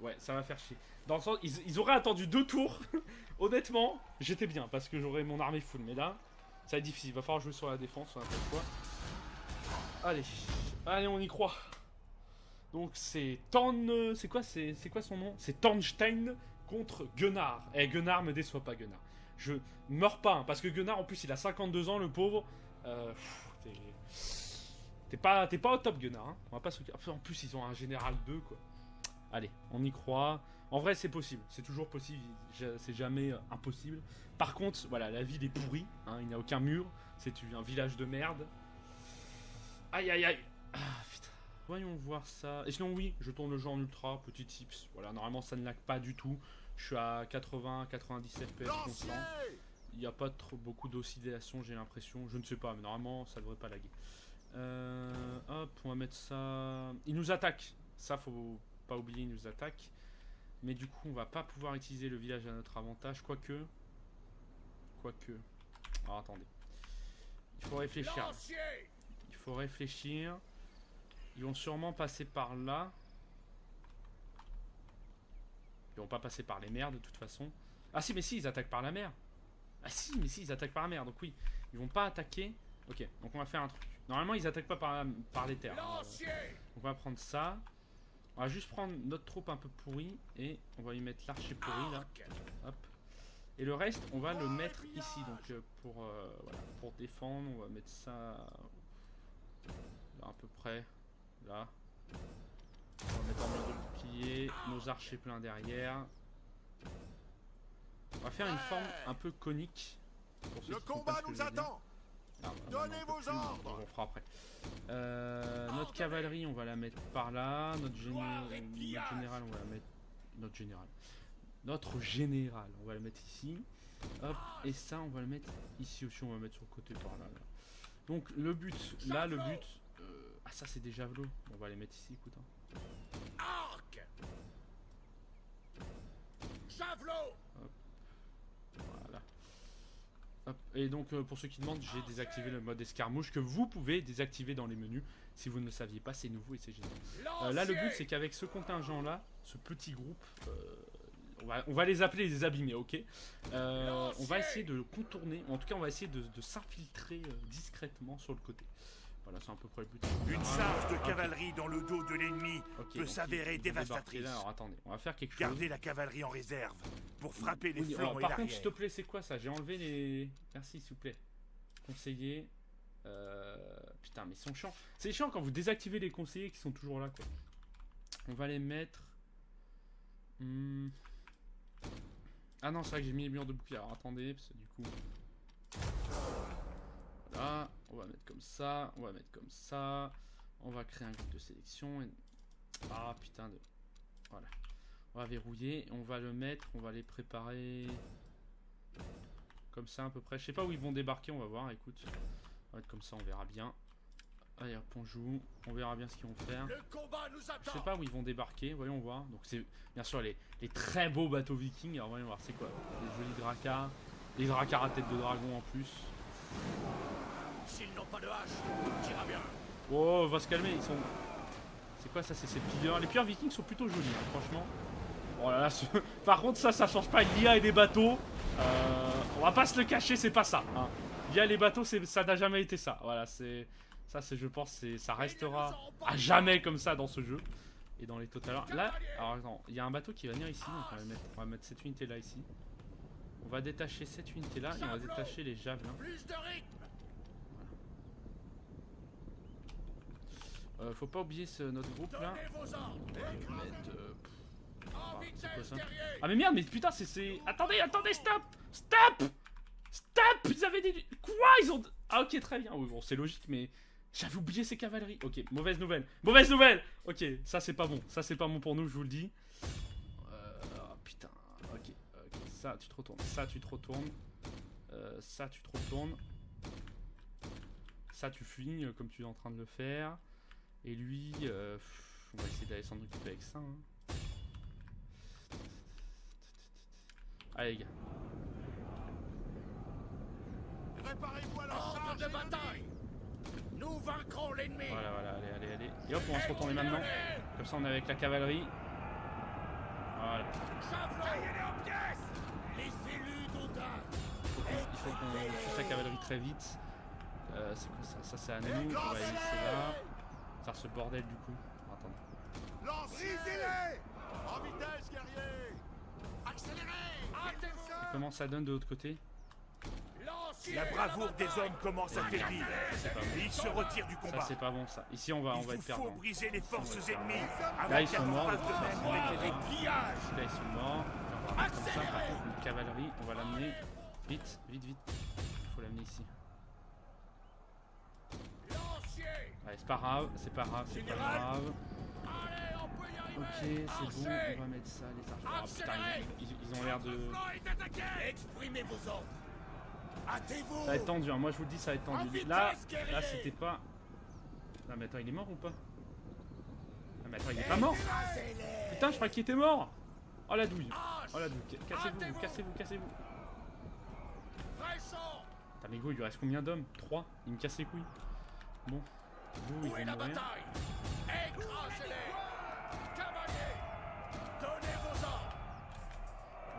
S2: Ouais, ça va faire chier. Dans le sens, ils auraient attendu 2 tours. Honnêtement, j'étais bien parce que j'aurais mon armée full. Mais là, ça va être difficile. Il va falloir jouer sur la défense. Allez, on y croit. Donc c'est Thorn. C'est quoi son nom? C'est Thornstein contre Gunnar. Gunnar me déçoit pas, Gunnar. Je meurs pas, hein, parce que Gunnar en plus il a 52 ans le pauvre. T'es pas au top Gunnar, hein. On va pas se... En plus ils ont un général 2 quoi. Allez, on y croit. En vrai c'est possible, c'est toujours possible, c'est jamais impossible. Par contre, voilà, la ville est pourrie, hein, il n'y a aucun mur, c'est un village de merde. Aïe. Ah putain. Voyons voir ça. Et sinon oui, je tourne le jeu en ultra, petit tips. Voilà, normalement ça ne lag pas du tout. Je suis à 80-90 FPS constant. Il n'y a pas beaucoup d'oscillation, j'ai l'impression. Je ne sais pas, mais normalement ça devrait pas laguer. Hop, on va mettre ça. Il nous attaque. Ça, faut pas oublier, il nous attaque. Mais du coup, on va pas pouvoir utiliser le village à notre avantage. Quoique. Alors attendez. Il faut réfléchir. Ils vont sûrement passer par là. Ils vont pas passer par les mers de toute façon. Ah si, mais si, ils attaquent par la mer. Ils attaquent par la mer. Donc oui, ils vont pas attaquer. Ok, donc on va faire un truc. Normalement, ils attaquent pas par les terres. On va prendre ça. On va juste prendre notre troupe un peu pourrie. Et on va y mettre l'archer pourri là. Hop. Et le reste, on va le mettre ici. Donc pour défendre, on va mettre ça là à peu près. Là. On va mettre en mode de bouclier, nos archers pleins derrière. On va faire une forme un peu conique.
S3: Le combat nous attend. Donnez vos ordres.
S2: On fera après. Notre cavalerie, on va la mettre par là. Notre général, on va la mettre. Notre général, on va le mettre ici. Hop, et ça, on va le mettre ici aussi. On va le mettre sur le côté par là. Donc le but, là, ah ça c'est des javelots. On va les mettre ici, écoute. Hein.
S3: Arc. Javelot.
S2: Voilà. Hop. Et donc pour ceux qui demandent, j'ai désactivé le mode escarmouche que vous pouvez désactiver dans les menus. Si vous ne le saviez pas, c'est nouveau et c'est génial. Là le but c'est qu'avec ce contingent là, ce petit groupe, on va les appeler les abîmés, ok. On va essayer de contourner, ou en tout cas on va essayer de s'infiltrer discrètement sur le côté. Voilà, c'est à peu près le but.
S3: Une charge de cavalerie dans le dos de l'ennemi peut s'avérer dévastatrice.
S2: Là, alors attendez, on va faire quelque chose.
S3: Gardez la cavalerie en réserve pour frapper les flancs
S2: alors,
S3: et
S2: par
S3: l'arrière.
S2: contre, s'il te plaît, c'est quoi ça? J'ai enlevé les... Merci, s'il vous plaît. Conseiller. Putain, mais ils sont chiants. C'est chiant quand vous désactivez les conseillers qui sont toujours là, quoi. On va les mettre... Ah non, c'est vrai que j'ai mis les murs de bouclier. Alors attendez, parce que du coup... Voilà, on va mettre comme ça, on va mettre comme ça. On va créer un groupe de sélection. Et... Ah putain de... Voilà. On va verrouiller, on va le mettre, on va les préparer... Comme ça à peu près. Je sais pas où ils vont débarquer, on va voir, écoute. On va être comme ça, on verra bien. Allez hop, on joue, on verra bien ce qu'ils vont faire.
S3: Le combat nous attend.
S2: Je sais pas où ils vont débarquer, voyons voir. Donc c'est bien sûr les très beaux bateaux vikings. Alors voyons voir, c'est quoi? Les jolis dracars. Les dracars à tête de dragon en plus.
S3: S'ils n'ont pas de hache, tout ira bien.
S2: Oh, on va se calmer, ils sont... C'est quoi ça? C'est ces pilleurs. Les pilleurs vikings sont plutôt jolis, hein, franchement. Oh là là, par contre ça change pas. L'IA et les bateaux, on va pas se le cacher, c'est pas ça. Hein. L'IA et les bateaux, ça n'a jamais été ça. Voilà, c'est... Ça, c'est, je pense, ça restera à jamais comme ça dans ce jeu. Et dans les total. Là, alors attends, il y a un bateau qui va venir ici, donc on va mettre cette unité là ici. On va détacher cette unité là et on va détacher les javelins.
S3: Plus de rythme.
S2: Faut pas oublier notre groupe là.
S3: Donnez vos ordres.
S2: C'est quoi ça? Ah mais merde, mais putain, c'est... Attendez, stop! Stop! Stop! Ils avaient des... Quoi? Ils ont... Ah ok, très bien. Oui, bon, c'est logique, mais... J'avais oublié ces cavaleries. Ok, mauvaise nouvelle. Mauvaise nouvelle! Ok, ça c'est pas bon. Ça c'est pas bon pour nous, je vous le dis. Oh, putain. Ok. Ça, tu te retournes. Ça, tu te retournes. Ça, tu te retournes. Ça, tu fuis comme tu es en train de le faire. Et lui... on va essayer d'aller s'en occuper avec ça. Hein. Allez, les gars.
S3: Préparez-vous à la charge de bataille. Nous vaincrons l'ennemi.
S2: Voilà, allez. Et hop, on va se retourner maintenant. Comme ça, on est avec la cavalerie. Voilà. Il faut qu'on tue la cavalerie très vite. C'est quoi ça? Ça, c'est à nous. On va laisser là. Faire ce bordel du coup. Attendez.
S3: Lancez-les en vitesse, guerrier. Accélérez.
S2: Et comment ça donne de l'autre côté?
S3: La bravoure des hommes commence à faiblir. Ils se retirent du combat.
S2: Ça, c'est pas bon ça. Ici, on va être
S3: Il faut
S2: perdant.
S3: briser les forces ennemies.
S2: Là, ils sont morts.
S3: Avec les pillages.
S2: Là, ils sont morts. On va remettre comme ça. Par contre, une cavalerie, on va l'amener. Vite. Il faut l'amener ici. Allez, c'est pas grave. Ok, c'est bon. On va mettre ça, les archers. Oh putain, ils ont l'air de...
S3: Exprimez vos ordres. Hâtez-vous.
S2: Ça va être tendu, hein. Moi je vous le dis, ça va être tendu. Là c'était pas... Non mais attends, il est mort ou pas? Non mais attends, il est pas mort. Putain, je crois qu'il était mort. Oh la douille. Cassez-vous. Putain mais gros, il lui reste combien d'hommes? 3. Il me casse les couilles. Bon. Vous, ils vont mourir.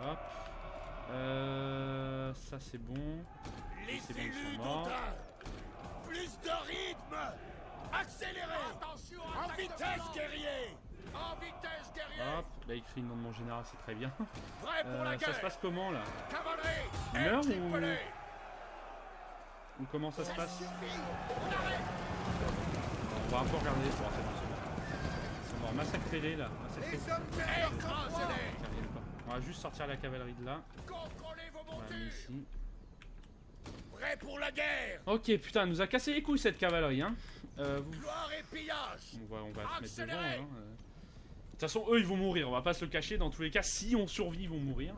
S2: Hop. Ça c'est bon. C'est bon, ils sont morts.
S3: Plus de rythme. Accélérez. Attention, en vitesse, guerrier.
S2: Hop, là il crie le nom de mon général, c'est très bien.
S3: Prêt pour la guerre.
S2: Ça se passe comment là?
S3: Cavalerie.
S2: Il meurt ou comment ça se passe? On va un peu regarder. Bon, c'est bon. Ils sont morts. Massacrez-les là. On va juste sortir la cavalerie de là. On va mettre ici.
S3: Prêt pour la guerre.
S2: Ok, putain, elle nous a cassé les couilles cette cavalerie, hein.
S3: Gloire et pillage.
S2: On va se mettre devant, hein. De toute façon, eux, ils vont mourir. On va pas se le cacher. Dans tous les cas, si on survit, ils vont mourir.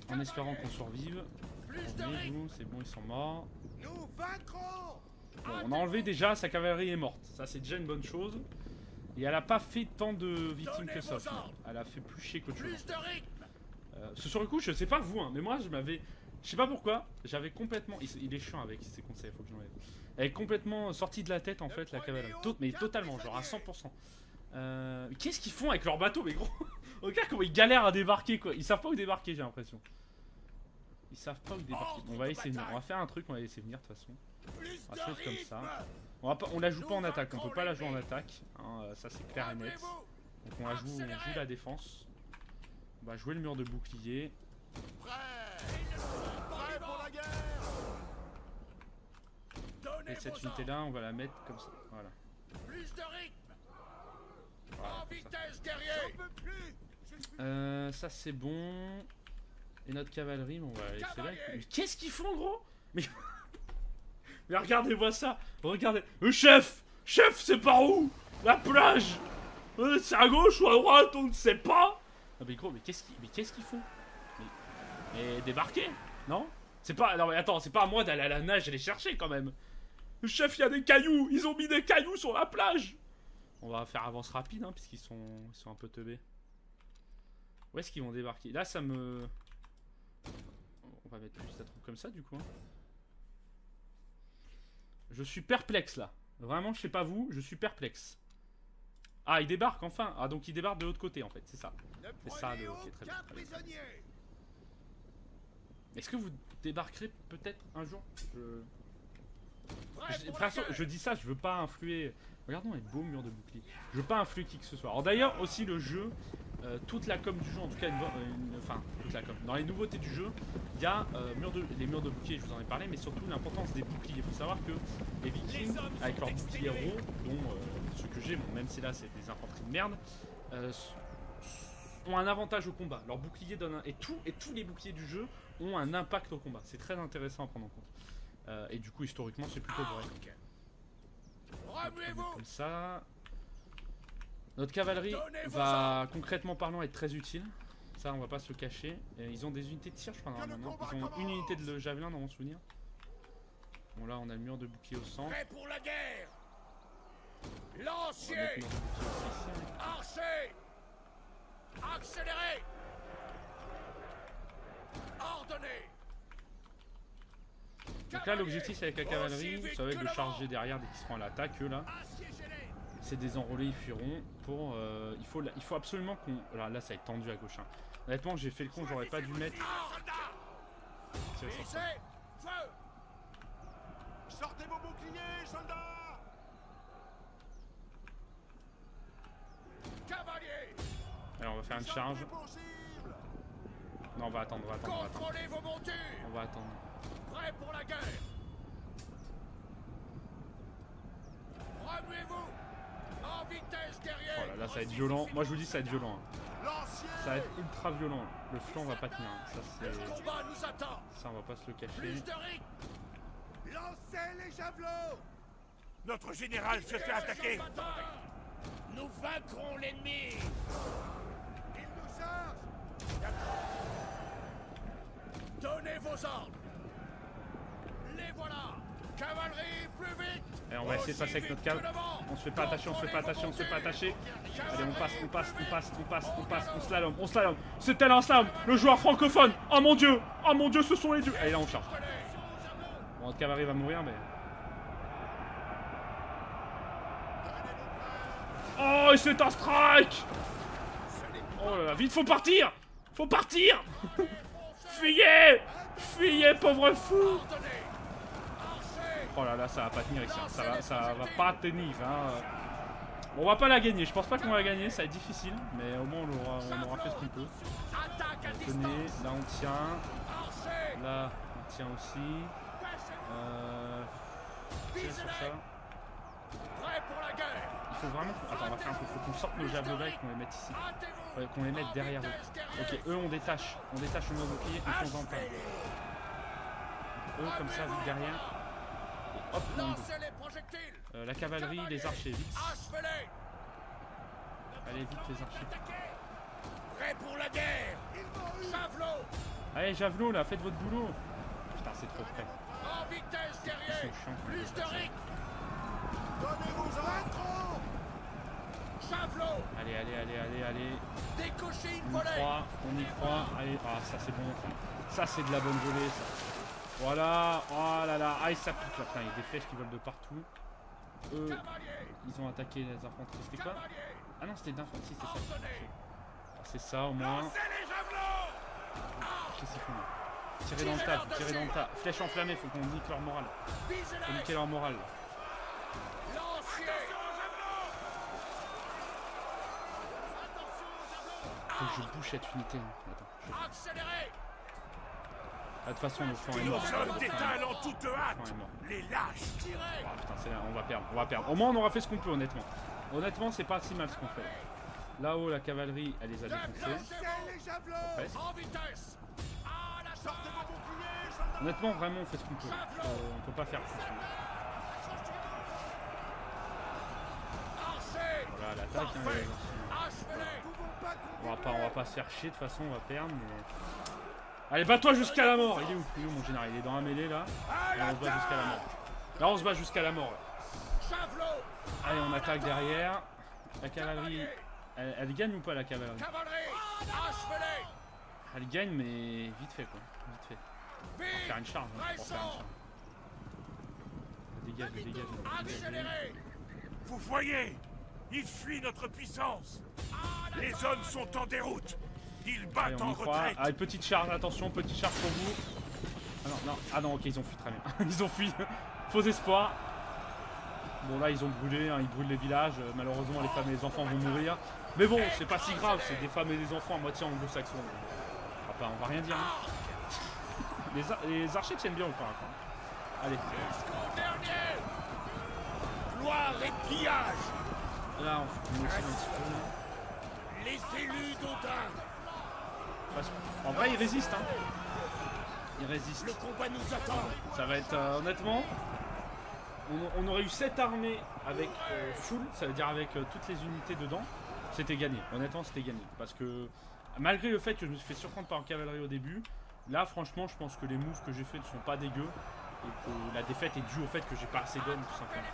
S2: En espérant qu'on survive. Revenez-vous, c'est bon, ils sont morts.
S3: Nous vaincrons.
S2: Bon, on a enlevé déjà, sa cavalerie est morte. Ça, c'est déjà une bonne chose. Et elle a pas fait tant de victimes que ça. Elle a fait plus chier qu'autre chose. Sur le coup, je sais pas vous, hein, mais moi je m'avais... Je sais pas pourquoi, j'avais complètement... Il est chiant avec ses conseils, faut que j'enlève. Elle est complètement sortie de la tête en fait, la cavalerie. Mais totalement, genre à 100%. Qu'est-ce qu'ils font avec leur bateau, mais gros? Regarde comment ils galèrent à débarquer, quoi. Ils savent pas où débarquer, j'ai l'impression. Ils savent pas où débarquer. On va essayer de venir. On va faire un truc, on va laisser venir de toute façon. On va faire comme ça. On la joue pas en attaque, on peut pas la jouer en attaque. Hein, ça c'est clair et net. Donc on joue la défense. On va jouer le mur de bouclier. Et cette unité là, on va la mettre comme ça. Voilà. Voilà, ça c'est bon. Et notre cavalerie, on va la laisser là. Mais qu'est-ce qu'ils font, gros? Mais regardez-moi ça. Regardez. Chef, c'est par où? La plage. C'est à gauche ou à droite? On ne sait pas. Non mais gros, mais qu'est-ce qu'ils font? Mais débarquer? Non? C'est pas... Non mais attends, c'est pas à moi d'aller à la nage et les chercher quand même. Chef, il y a des cailloux. Ils ont mis des cailloux sur la plage. On va faire avance rapide, hein, puisqu'ils sont un peu teubés. Où est-ce qu'ils vont débarquer? Là, ça me... On va mettre juste un truc comme ça, du coup. Hein. Je suis perplexe, là. Vraiment, je sais pas vous, je suis perplexe. Ah, ils débarquent, enfin. Ah, donc ils débarquent de l'autre côté, en fait, c'est ça. C'est ça, le... Ok, très bien. Est-ce que vous débarquerez peut-être un jour? Je dis ça, je veux pas influer... Regardons les beaux murs de bouclier. Je veux pas influer qui que ce soit. Alors d'ailleurs, aussi le jeu, toute la com du jeu, en tout cas, enfin, toute la com. Dans les nouveautés du jeu, il y a les murs de bouclier, je vous en ai parlé, mais surtout l'importance des boucliers. Il faut savoir que les Vikings, avec leurs boucliers ronds, dont ceux que j'ai, bon, même si là c'est des infanteries de merde, ont un avantage au combat. Leurs boucliers donnent un... Et tous les boucliers du jeu ont un impact au combat. C'est très intéressant à prendre en compte. Et du coup, historiquement, c'est plutôt vrai. Comme ça. Notre cavalerie va concrètement parlant être très utile. Ça, on va pas se le cacher. Et ils ont des unités de tir, je crois, normalement. Ils ont une unité de javelin dans mon souvenir. Bon, là, on a le mur de bouclier au centre.
S1: Prêt pour la guerre. Lancier. Archer. Accélérez. Ordonnez.
S2: Donc là, l'objectif avec la cavalerie, ça va être de charger derrière dès qu'ils seront à l'attaque, eux là. C'est désenrôler, ils fuiront. Pour, il faut absolument qu'on... Là, ça va être tendu à gauche. Hein. Honnêtement, j'ai fait le con, j'aurais pas dû mettre...
S3: Sortez vos boucliers, soldats!
S1: Cavalier.
S2: Alors, on va faire une charge. Non, on va attendre,
S1: Contrôlez vos montures.
S2: On va attendre.
S1: Prêt pour la guerre. Remuez-vous. En vitesse, guerrier.
S2: Voilà, là, ça va être violent. Moi, je vous dis, ça va être violent. Hein. Ça va être ultra violent. Le flanc va pas tenir. Hein. Ça, c'est...
S1: Le combat nous attend.
S2: Ça, on va pas se le cacher.
S1: Plus de rythme.
S3: Lancez les javelots! Notre général se fait attaquer!
S1: Nous vaincrons l'ennemi.
S3: Il nous charge!
S1: Donnez vos ordres. Les voilà. Cavalerie, plus vite.
S2: Et on va essayer de passer avec notre cave. On se fait pas attacher, on se fait pas attacher, on se fait pas attacher. Allez, on slalom, on slalom. C'est tel un slalom. Le joueur francophone. Oh mon dieu, ce sont les dieux. Allez, là, on charge. Bon, notre cavalerie va mourir, mais... Oh, et c'est un strike. Oh là là, vite, faut partir. Faut partir. Fuyez. Fuyez, pauvre fou. Oh là là, ça va pas tenir ici, hein. Ça va pas tenir. Hein. On va pas la gagner, je pense pas qu'on va la gagner, ça va être difficile, mais au moins on aura fait ce qu'on peut. Tenez, là on tient, là on tient aussi. Tire sur ça. Il faut vraiment... Attends, on va faire un peu, faut qu'on sorte nos javelots là et qu'on les mette ici. Ouais, qu'on les mette derrière eux. Ok, eux on détache le mot bouclier et qu'on en parle. Eux comme ça, vite derrière. Hop, la cavalerie, les archers, vite. Allez, vite les archers.
S1: Prêt pour la guerre. Javelot.
S2: Allez, javelot là, faites votre boulot. Putain, c'est trop près.
S1: En vitesse, guerrier. Plus de rythme.
S3: Donnez-vous un trop!
S2: Allez, allez, allez, allez, allez.
S1: Décochez une
S2: On y croit, on y croit. Allez, ah, ça c'est bon. Ça c'est de la bonne volée, ça. Voilà, oh là là. Ah, ça pique là. Putain, il y a des flèches qui volent de partout. Eux, ils ont attaqué les infanteries. C'était quoi? Ah non, c'était d'infanterie, c'était ça. Ah, c'est ça au moins. Qu'est-ce qu'ils font là? Tirer dans le tas, tirer dans le tas. Flèche enflammée, faut qu'on nique leur morale. Faut niquer leur morale. Faut que je bouge cette unité. Attends. Ah, de toute façon, le flanc est mort.
S3: Nos hommes détalent en toute hâte. Les lâches.
S2: Ah, putain, c'est là, on va perdre, on va perdre. Au moins, on aura fait ce qu'on peut, honnêtement. Honnêtement, c'est pas si mal ce qu'on fait. Là-haut, la cavalerie, elle les a défoncés. Honnêtement, vraiment, on fait ce qu'on peut. On peut pas faire plus. Voilà, l'attaque. On va pas se faire chier, de toute façon, on va perdre. Mais... Allez, bats-toi jusqu'à la mort. Il est où mon général? Il est dans la mêlée, là. Et on se bat jusqu'à la mort. Là, on se bat jusqu'à la mort. Là. Allez, on attaque derrière. La cavalerie... Elle gagne ou pas, la cavalerie? Elle gagne, mais vite fait, quoi. Vite fait. On va faire une charge. Hein, pour faire une charge. Dégage, dégage.
S3: Vous voyez, ils fuient notre puissance. Les hommes sont en déroute. Ils battent
S2: allez,
S3: en retraite.
S2: Allez, petite charge, attention, petite charge pour vous. Ah non, non, ah non, ok, ils ont fui, très bien. Ils ont fui. Faux espoir. Bon, là, ils ont brûlé, hein, ils brûlent les villages. Malheureusement, les femmes et les enfants vont mourir. Mais bon, c'est pas si grave, c'est des femmes et des enfants à moitié anglo-saxons. On va rien dire. Hein. Les archers tiennent bien ou pas? Allez.
S1: Gloire et pillage.
S2: Là, on fait un petit peu.
S1: Les élus d'Odin.
S2: En vrai, ils résistent. Hein. Ils résistent.
S1: Le combat nous attend.
S2: Ça va être, honnêtement, on aurait eu 7 armées avec full, ça veut dire avec toutes les unités dedans. C'était gagné. Honnêtement, c'était gagné. Parce que, malgré le fait que je me suis fait surprendre par cavalerie au début, là, franchement, je pense que les moves que j'ai fait ne sont pas dégueux. Et que la défaite est due au fait que j'ai pas assez d'hommes, tout simplement.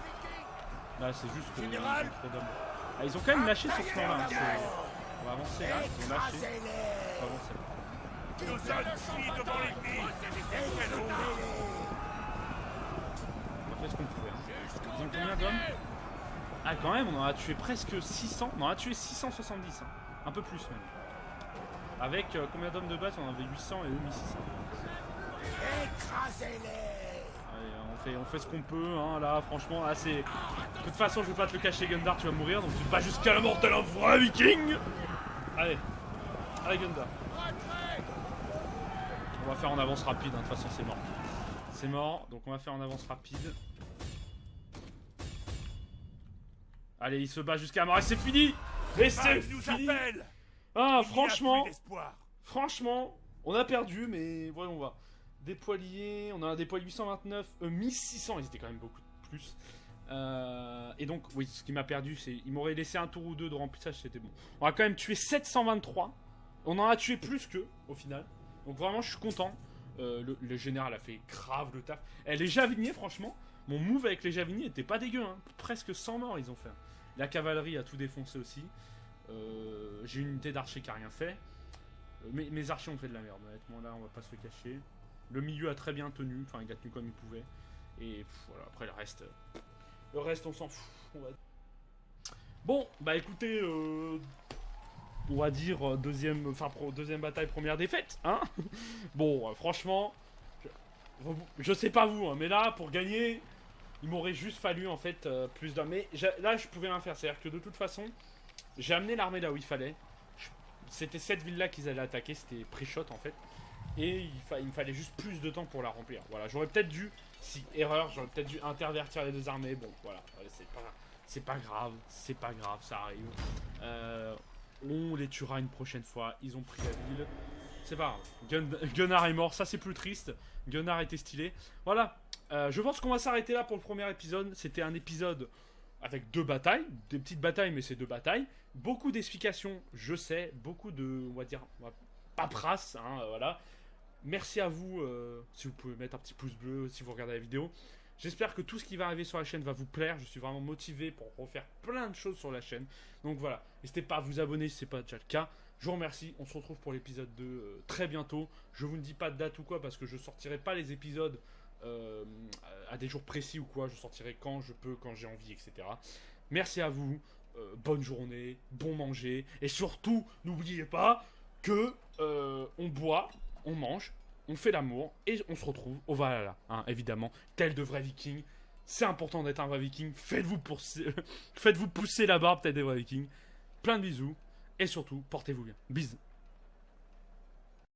S2: Là, c'est juste que ils ont trop d'hommes. Ah, ils ont quand même lâché sur ce plan-là. Hein. On va avancer là. Ils ont lâché. On va avancer là.
S3: Nos hommes fuient devant l'ennemi.
S2: On a fait ce qu'on pouvait. Hein. Ils ont combien d'hommes? Ah, quand même, on en a tué presque 600. On en a tué 670. Hein. Un peu plus même. Avec combien d'hommes de base? On en avait 800 et eux 1600.
S1: Écrasez-les.
S2: Allez, on fait ce qu'on peut, hein, là, franchement, là, c'est... De toute façon, je vais pas te le cacher, Gundar, tu vas mourir, donc tu te bats jusqu'à la mort, t'es un vrai viking. Allez, allez, Gundar. On va faire en avance rapide, hein, de toute façon, c'est mort. C'est mort, donc on va faire en avance rapide. Allez, il se bat jusqu'à la mort, et c'est fini. Et c'est fini. Ah, franchement, on a perdu, mais voyons voir. Des poiliers, on a un déployé 829, 1600, ils étaient quand même beaucoup plus. Et donc, oui, ce qui m'a perdu, c'est il m'aurait laissé un tour ou deux de remplissage, c'était bon. On a quand même tué 723. On en a tué plus qu'eux, au final. Donc vraiment, je suis content. Le général a fait grave le taf. Et les javiniers, franchement, mon move avec les javiniers était pas dégueu. Hein. Presque 100 morts, ils ont fait. La cavalerie a tout défoncé aussi. J'ai une unité d'archers qui a rien fait. Mes archers ont fait de la merde, honnêtement, là, on va pas se le cacher. Le milieu a très bien tenu, enfin il a tenu comme il pouvait. Et voilà, après le reste on s'en fout. Bon, bah écoutez, on va dire deuxième bataille, première défaite, hein. Bon, franchement, je sais pas vous, hein, mais là pour gagner, il m'aurait juste fallu en fait plus d'hommes. Mais là je pouvais rien faire, c'est-à-dire que de toute façon, j'ai amené l'armée là où il fallait. C'était cette ville-là qu'ils allaient attaquer, c'était Prishot en fait. Et il me fallait juste plus de temps pour la remplir. Voilà, j'aurais peut-être dû, j'aurais peut-être dû intervertir les deux armées. Bon, voilà, c'est pas grave, ça arrive. On les tuera une prochaine fois. Ils ont pris la ville. C'est pas grave. Gunnar est mort, ça c'est plus triste. Gunnar était stylé. Voilà, je pense qu'on va s'arrêter là pour le premier épisode. C'était un épisode avec 2 batailles, des petites batailles, mais c'est 2 batailles. Beaucoup d'explications, je sais, beaucoup de, on va dire, paperasse, hein, voilà. Merci à vous, si vous pouvez mettre un petit pouce bleu si vous regardez la vidéo. J'espère que tout ce qui va arriver sur la chaîne va vous plaire. Je suis vraiment motivé pour refaire plein de choses sur la chaîne. Donc voilà, n'hésitez pas à vous abonner si ce n'est pas déjà le cas. Je vous remercie, on se retrouve pour l'épisode 2 très bientôt. Je vous ne dis pas de date ou quoi parce que je sortirai pas les épisodes à des jours précis ou quoi. Je sortirai quand je peux, quand j'ai envie, etc. Merci à vous, bonne journée, bon manger. Et surtout, n'oubliez pas que on boit, on mange, on fait l'amour et on se retrouve au Valhalla, hein, évidemment, tel de vrais vikings. C'est important d'être un vrai viking. Faites-vous pousser la barbe, tel des vrais vikings. Plein de bisous et surtout, portez-vous bien. Bisous.